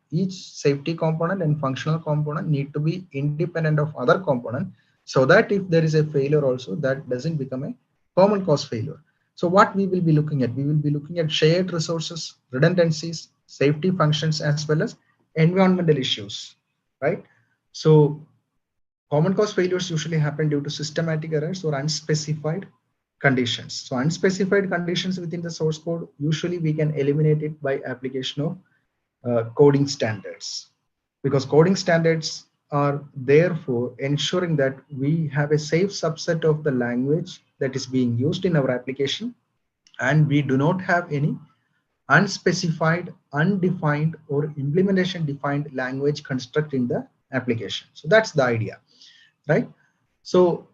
Each safety component and functional component need to be independent of other component, so that if there is a failure also, that doesn't become a common cause failure. So what we will be looking at? We will be looking at shared resources, redundancies, safety functions, as well as environmental issues, right? So common cause failures usually happen due to systematic errors or unspecified conditions. So unspecified conditions within the source code, usually we can eliminate it by application of coding standards, because coding standards are there for ensuring that we have a safe subset of the language that is being used in our application, and we do not have any unspecified, undefined, or implementation defined language construct in the application. So that's the idea, right? So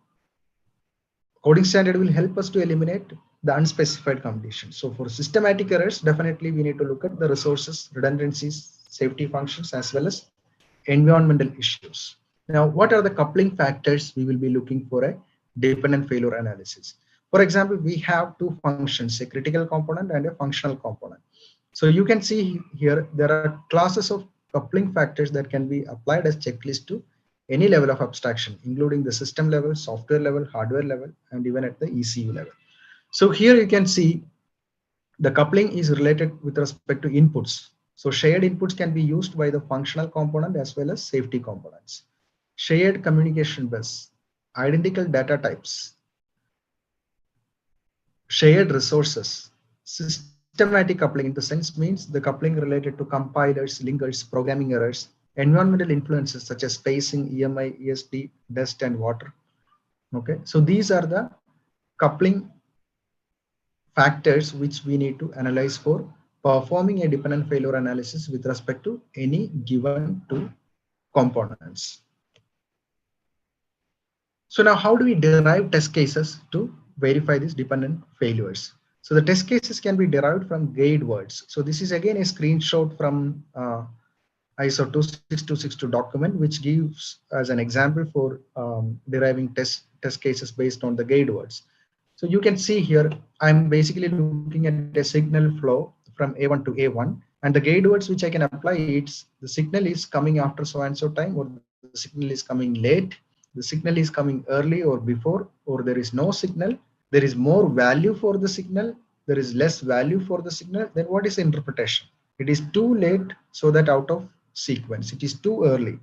coding standard will help us to eliminate the unspecified conditions. So for systematic errors, definitely we need to look at the resources, redundancies, safety functions, as well as environmental issues. Now, what are the coupling factors we will be looking for a dependent failure analysis? For example, we have two functions, a critical component and a functional component. So you can see here, there are classes of coupling factors that can be applied as checklist to any level of abstraction, including the system level, software level, hardware level, and even at the ECU level. So here you can see the coupling is related with respect to inputs. So shared inputs can be used by the functional component as well as safety components. Shared communication bus, identical data types, shared resources, systematic coupling in the sense means the coupling related to compilers, linkers, programming errors, environmental influences such as spacing, EMI, ESD, dust, and water. Okay, so these are the coupling factors which we need to analyze for performing a dependent failure analysis with respect to any given two components. So now how do we derive test cases to verify these dependent failures? So the test cases can be derived from guide words. So this is again a screenshot from ISO 26262 document, which gives as an example for deriving test cases based on the guide words. So you can see here, I'm basically looking at a signal flow from A1 to A1, and the guide words which I can apply, it's the signal is coming after so and so time, or the signal is coming late, the signal is coming early or before, or there is no signal, there is more value for the signal, there is less value for the signal. Then what is the interpretation? It is too late, so that out of sequence. It is too early.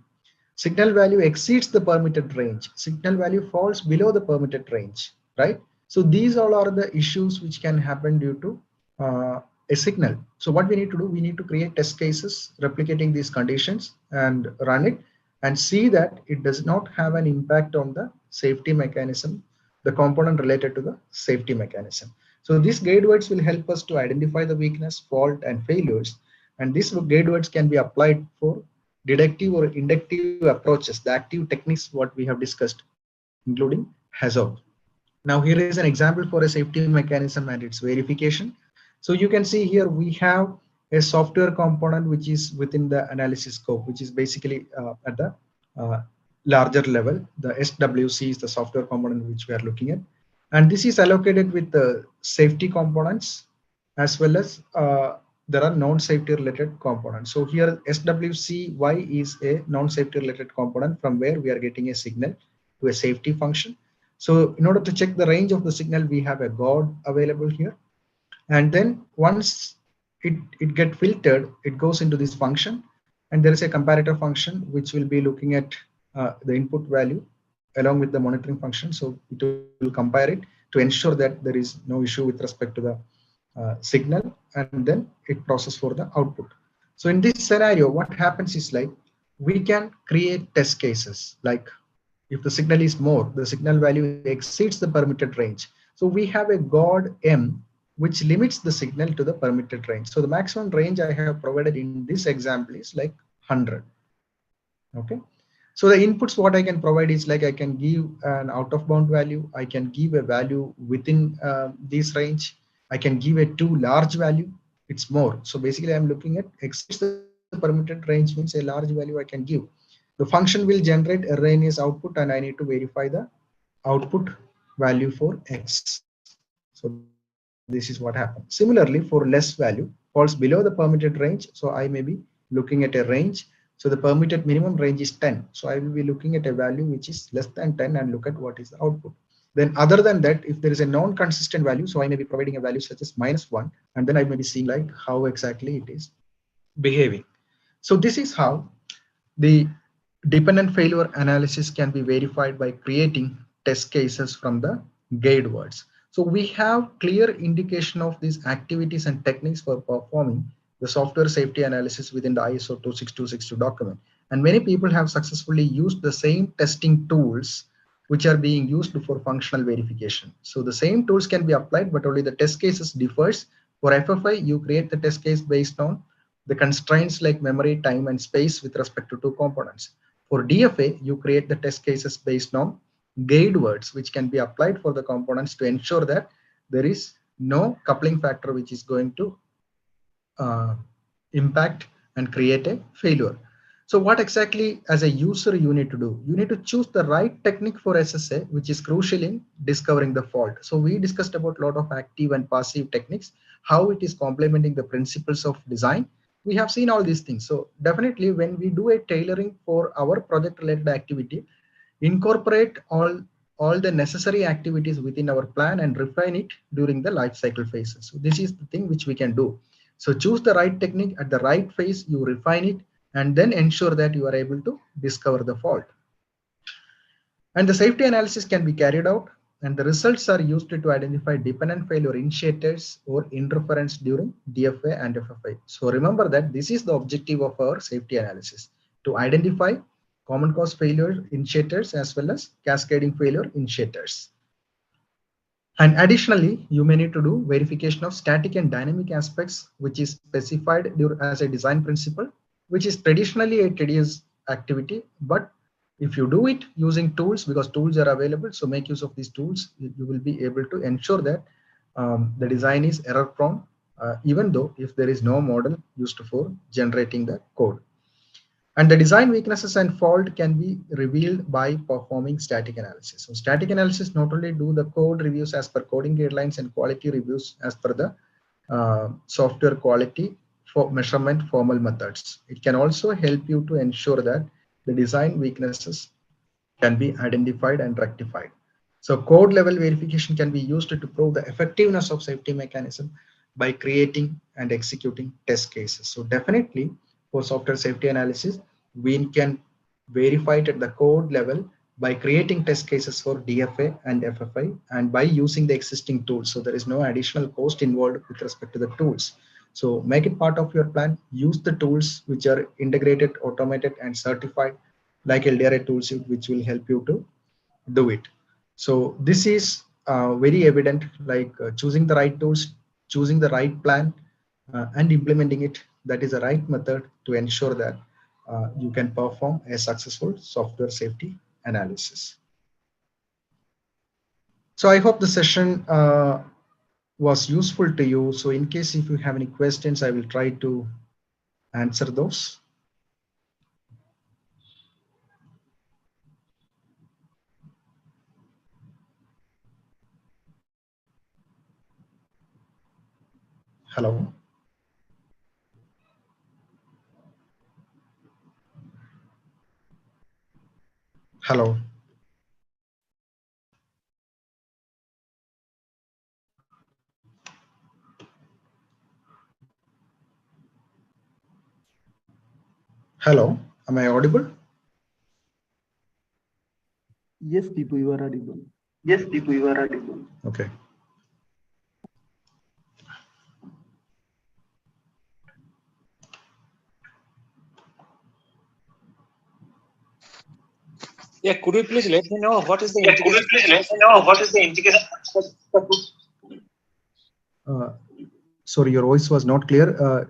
Signal value exceeds the permitted range. Signal value falls below the permitted range, right? So these all are the issues which can happen due to a signal. So what we need to do, we need to create test cases replicating these conditions and run it and see that it does not have an impact on the safety mechanism, the component related to the safety mechanism. So these guide words will help us to identify the weakness, fault, and failures. And these guide words can be applied for deductive or inductive approaches, the active techniques what we have discussed, including hazard. Now here is an example for a safety mechanism and its verification. So you can see here we have a software component which is within the analysis scope, which is basically at the larger level. The SWC is the software component which we are looking at. And this is allocated with the safety components as well as there are non-safety related components. So here SWCY is a non-safety related component from where we are getting a signal to a safety function. So in order to check the range of the signal, we have a guard available here. And then once it get filtered, it goes into this function. And there is a comparator function which will be looking at the input value along with the monitoring function. So it will compare it to ensure that there is no issue with respect to the signal, and then it processes for the output. So in this scenario, what happens is like we can create test cases. Like if the signal is more, the signal value exceeds the permitted range. So we have a guard M which limits the signal to the permitted range. So the maximum range I have provided in this example is like 100. Okay. So the inputs what I can provide is like I can give an out of bound value. I can give a value within this range. I can give a too large value. It's more. So basically I'm looking at exceeds the permitted range means a large value I can give. The function will generate erroneous output and I need to verify the output value for X. So this is what happens. Similarly, for less value falls below the permitted range. So I may be looking at a range. So the permitted minimum range is 10. So I will be looking at a value which is less than 10 and look at what is the output. Then other than that, if there is a non-consistent value, so I may be providing a value such as -1, and then I may be seeing like how exactly it is behaving. So this is how the dependent failure analysis can be verified by creating test cases from the guide words. So we have clear indication of these activities and techniques for performing the software safety analysis within the ISO 26262 document. And many people have successfully used the same testing tools which are being used for functional verification. So the same tools can be applied, but only the test cases differs. For FFI, you create the test case based on the constraints like memory, time, and space with respect to two components. For DFA, you create the test cases based on guide words, which can be applied for the components to ensure that there is no coupling factor which is going to impact and create a failure. So what exactly as a user you need to do? You need to choose the right technique for SSA, which is crucial in discovering the fault. So we discussed about a lot of active and passive techniques, how it is complementing the principles of design. We have seen all these things. So definitely when we do a tailoring for our project related activity, incorporate all the necessary activities within our plan and refine it during the life cycle phases. So this is the thing which we can do. So choose the right technique at the right phase, you refine it, and then ensure that you are able to discover the fault. And the safety analysis can be carried out, and the results are used to identify dependent failure initiators or interference during DFA and FFI. So remember that this is the objective of our safety analysis, to identify common cause failure initiators as well as cascading failure initiators. And additionally, you may need to do verification of static and dynamic aspects, which is specified as a design principle, which is traditionally a tedious activity. But if you do it using tools, because tools are available, so make use of these tools, you will be able to ensure that the design is error prone, even though if there is no model used for generating the code. And the design weaknesses and fault can be revealed by performing static analysis. So static analysis not only do the code reviews as per coding guidelines and quality reviews as per the software quality for measurement formal methods. It can also help you to ensure that the design weaknesses can be identified and rectified. So code level verification can be used to prove the effectiveness of safety mechanism by creating and executing test cases. So definitely for software safety analysis, we can verify it at the code level by creating test cases for DFA and FFI and by using the existing tools. So there is no additional cost involved with respect to the tools. So make it part of your plan, use the tools which are integrated, automated and certified like LDRA tools, which will help you to do it. So this is very evident, like choosing the right tools, choosing the right plan and implementing it. That is the right method to ensure that you can perform a successful software safety analysis. So I hope the session was useful to you. So in case if you have any questions, I will try to answer those. Hello. Hello. Hello. Am I audible? Yes, Deepu, you are audible. Yes, Deepu, you are audible. Okay. Yeah, could you please let me know what is the Could you integration? please let me know what is the integration? Sorry, your voice was not clear.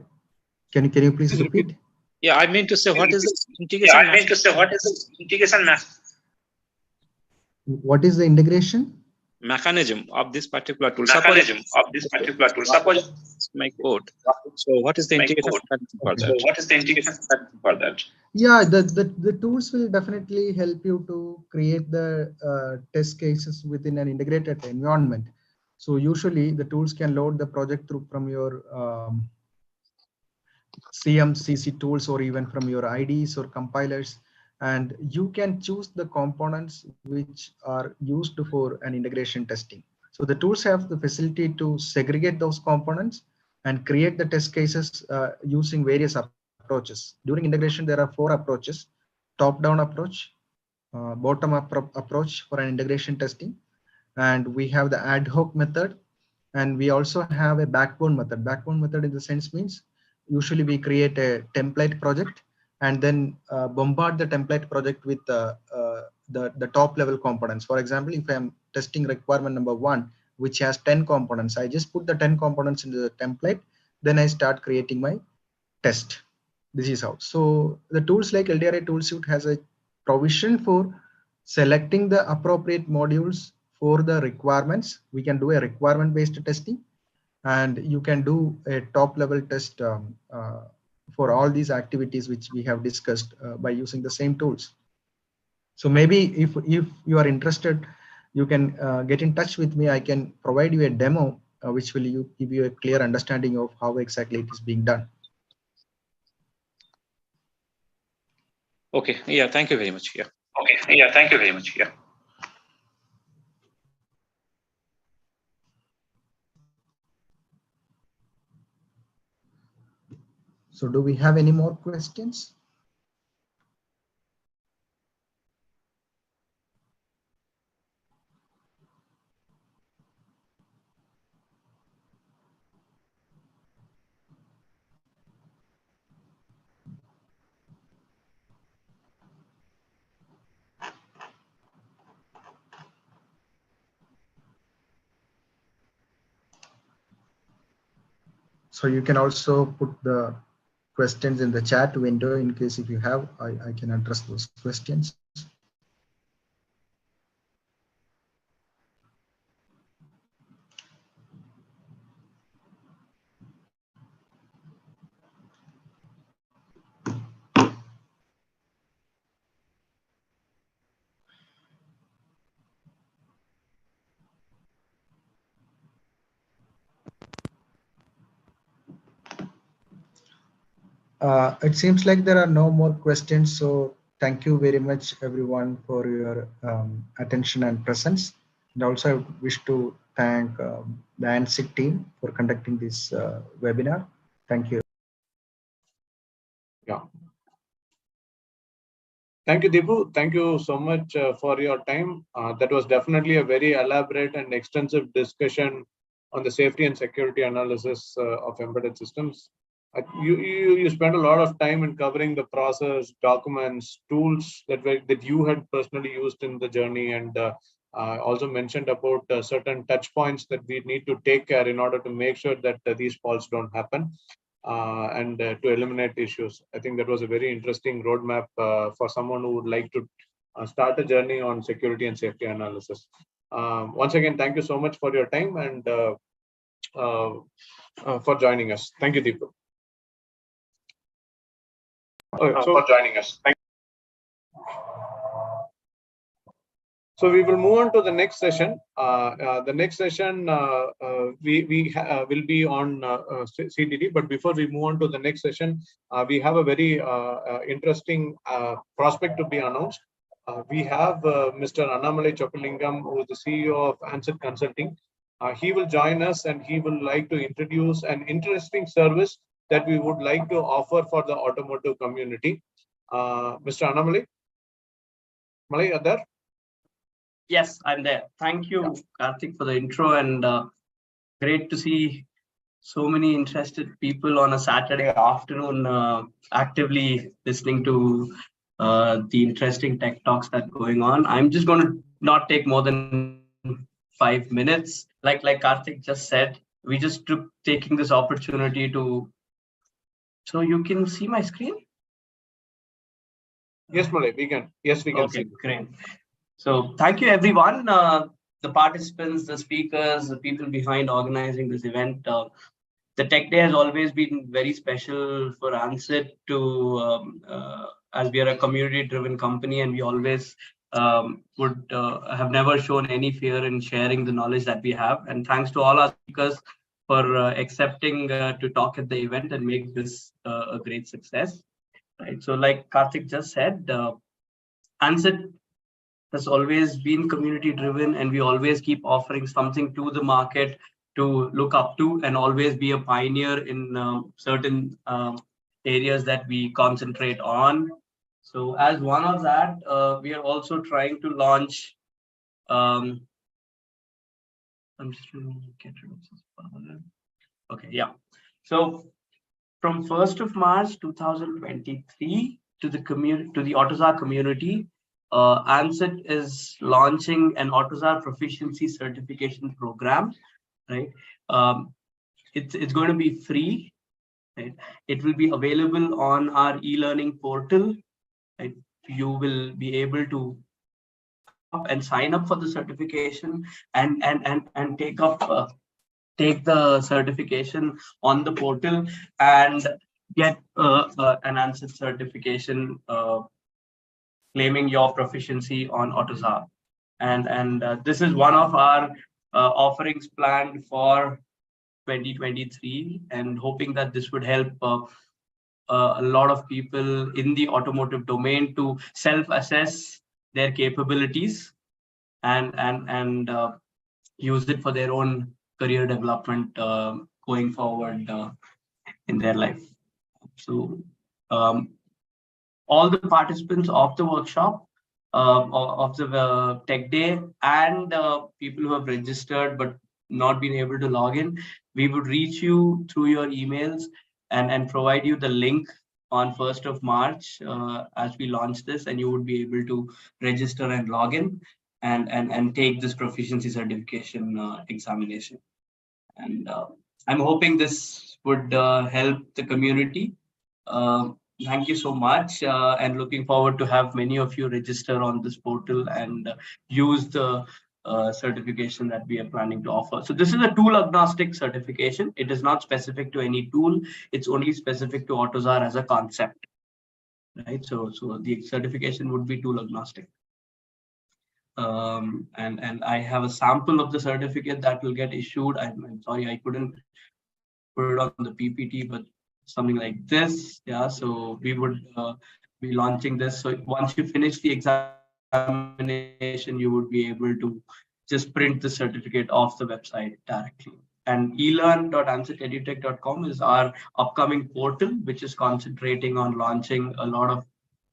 Can you please repeat? Yeah, I mean to say what is the Yeah, integration? I mean to say what is the integration What is the integration? Mechanism of this particular tool. mechanism of this particular tool? Suppose My code. So what is the my integration code. mechanism for So that? what is the integration for that? Yeah, the tools will definitely help you to create the test cases within an integrated environment. So usually the tools can load the project through from your CMCC tools or even from your IDEs or compilers, and you can choose the components which are used for an integration testing. So the tools have the facility to segregate those components and create the test cases using various approaches. During integration, there are 4 approaches: top-down approach, bottom-up approach for an integration testing, and we have the ad hoc method, and we also have a backbone method. Backbone method in the sense means usually we create a template project and then bombard the template project with the top level components. For example, if I'm testing requirement number 1, which has 10 components, I just put the 10 components into the template, then I start creating my test. This is how. So the tools like LDRA toolsuite has a provision for selecting the appropriate modules for the requirements. We can do a requirement based testing, and you can do a top level test for all these activities which we have discussed by using the same tools. So maybe if you are interested, you can get in touch with me. I can provide you a demo which will give you a clear understanding of how exactly it is being done. Okay. Yeah. Thank you very much. Yeah. Okay. Yeah. Thank you very much. Yeah. So do we have any more questions? So you can also put the questions in the chat window in case if you have, I can address those questions. It seems like there are no more questions. So thank you very much, everyone, for your attention and presence. And also, I wish to thank the ANCIT team for conducting this webinar. Thank you. Yeah. Thank you, Deepu. Thank you so much for your time. That was definitely a very elaborate and extensive discussion on the safety and security analysis of embedded systems. You spent a lot of time in covering the process, documents, tools that you had personally used in the journey, and also mentioned about certain touch points that we need to take care in order to make sure that these faults don't happen. And to eliminate issues. I think that was a very interesting roadmap for someone who would like to start a journey on security and safety analysis. Once again, thank you so much for your time and for joining us. Thank you, Deepu. For joining us. Thank you. So we will move on to the next session. The next session will be on CTD. But before we move on to the next session, we have a very interesting prospect to be announced. We have Mr. Annamalai Chokkalingam, who is the CEO of ANCIT Consulting. He will join us and he will like to introduce an interesting service that we would like to offer for the automotive community. Mr. Annamalai, Malai, are there? Yes, I'm there. Thank you, Karthik, for the intro, and great to see so many interested people on a Saturday afternoon actively listening to the interesting tech talks that are going on. I'm just going to not take more than 5 minutes. Like Karthik just said, we just took taking this opportunity to. So you can see my screen? Yes, Malay, we can. Yes, we can. Okay, see. Great. So thank you, everyone, the participants, the speakers, the people behind organizing this event. The Tech Day has always been very special for ANCIT as we are a community-driven company, and we always would have never shown any fear in sharing the knowledge that we have. And thanks to all our speakers for accepting to talk at the event and make this a great success. Right. So like Karthik just said, ANCIT has always been community driven, and we always keep offering something to the market to look up to and always be a pioneer in certain areas that we concentrate on. So as one of that, we are also trying to launch. I'm just trying to get rid of this. Okay, yeah. So from 1st of March 2023 to the AUTOSAR community, ANCIT is launching an AUTOSAR proficiency certification program, right? It's going to be free, right? It will be available on our e-learning portal, right? You will be able to and sign up for the certification and take the certification on the portal and get an ANCIT certification claiming your proficiency on AUTOSAR. And this is one of our offerings planned for 2023, and hoping that this would help a lot of people in the automotive domain to self-assess their capabilities and use it for their own career development going forward in their life. So all the participants of the workshop, of the Tech Day, and people who have registered but not been able to log in, we would reach you through your emails and provide you the link on 1st of March as we launch this, and you would be able to register and log in and take this proficiency certification examination. And I'm hoping this would help the community. Thank you so much, and looking forward to have many of you register on this portal and use the certification that we are planning to offer. So this is a tool agnostic certification. It is not specific to any tool. It's only specific to AUTOSAR as a concept, right? So the certification would be tool agnostic. And I have a sample of the certificate that will get issued. I'm sorry, I couldn't put it on the PPT, but something like this. Yeah, so we would be launching this. So once you finish the examination, you would be able to just print the certificate off the website directly. And elearn.ancitedutech.com is our upcoming portal, which is concentrating on launching a lot of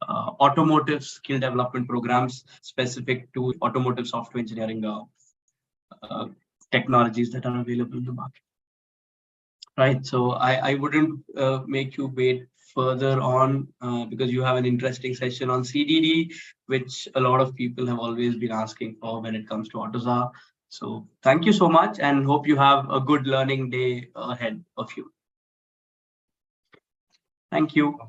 automotive skill development programs specific to automotive software engineering technologies that are available in the market. Right, so I wouldn't make you wait further on because you have an interesting session on CDD, which a lot of people have always been asking for when it comes to AUTOSAR. So thank you so much and hope you have a good learning day ahead of you. Thank you.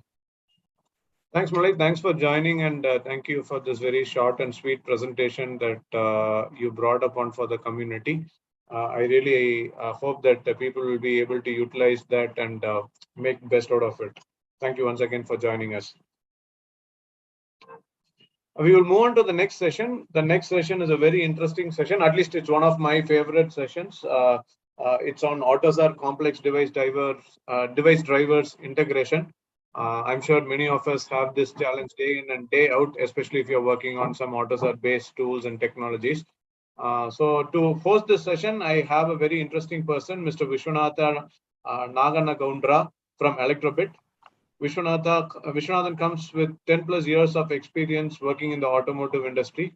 Thanks, Malik. Thanks for joining, and thank you for this very short and sweet presentation that you brought upon for the community. I really hope that the people will be able to utilize that and make best out of it. Thank you once again for joining us. We will move on to the next session. The next session is a very interesting session. At least it's one of my favorite sessions. It's on AUTOSAR complex device drivers integration. I'm sure many of us have this challenge day in and day out, especially if you're working on some AUTOSAR based tools and technologies. So to host this session, I have a very interesting person, Mr. Vishwanatha Naganagoudra from Elektrobit. Vishwanathan comes with 10+ years of experience working in the automotive industry.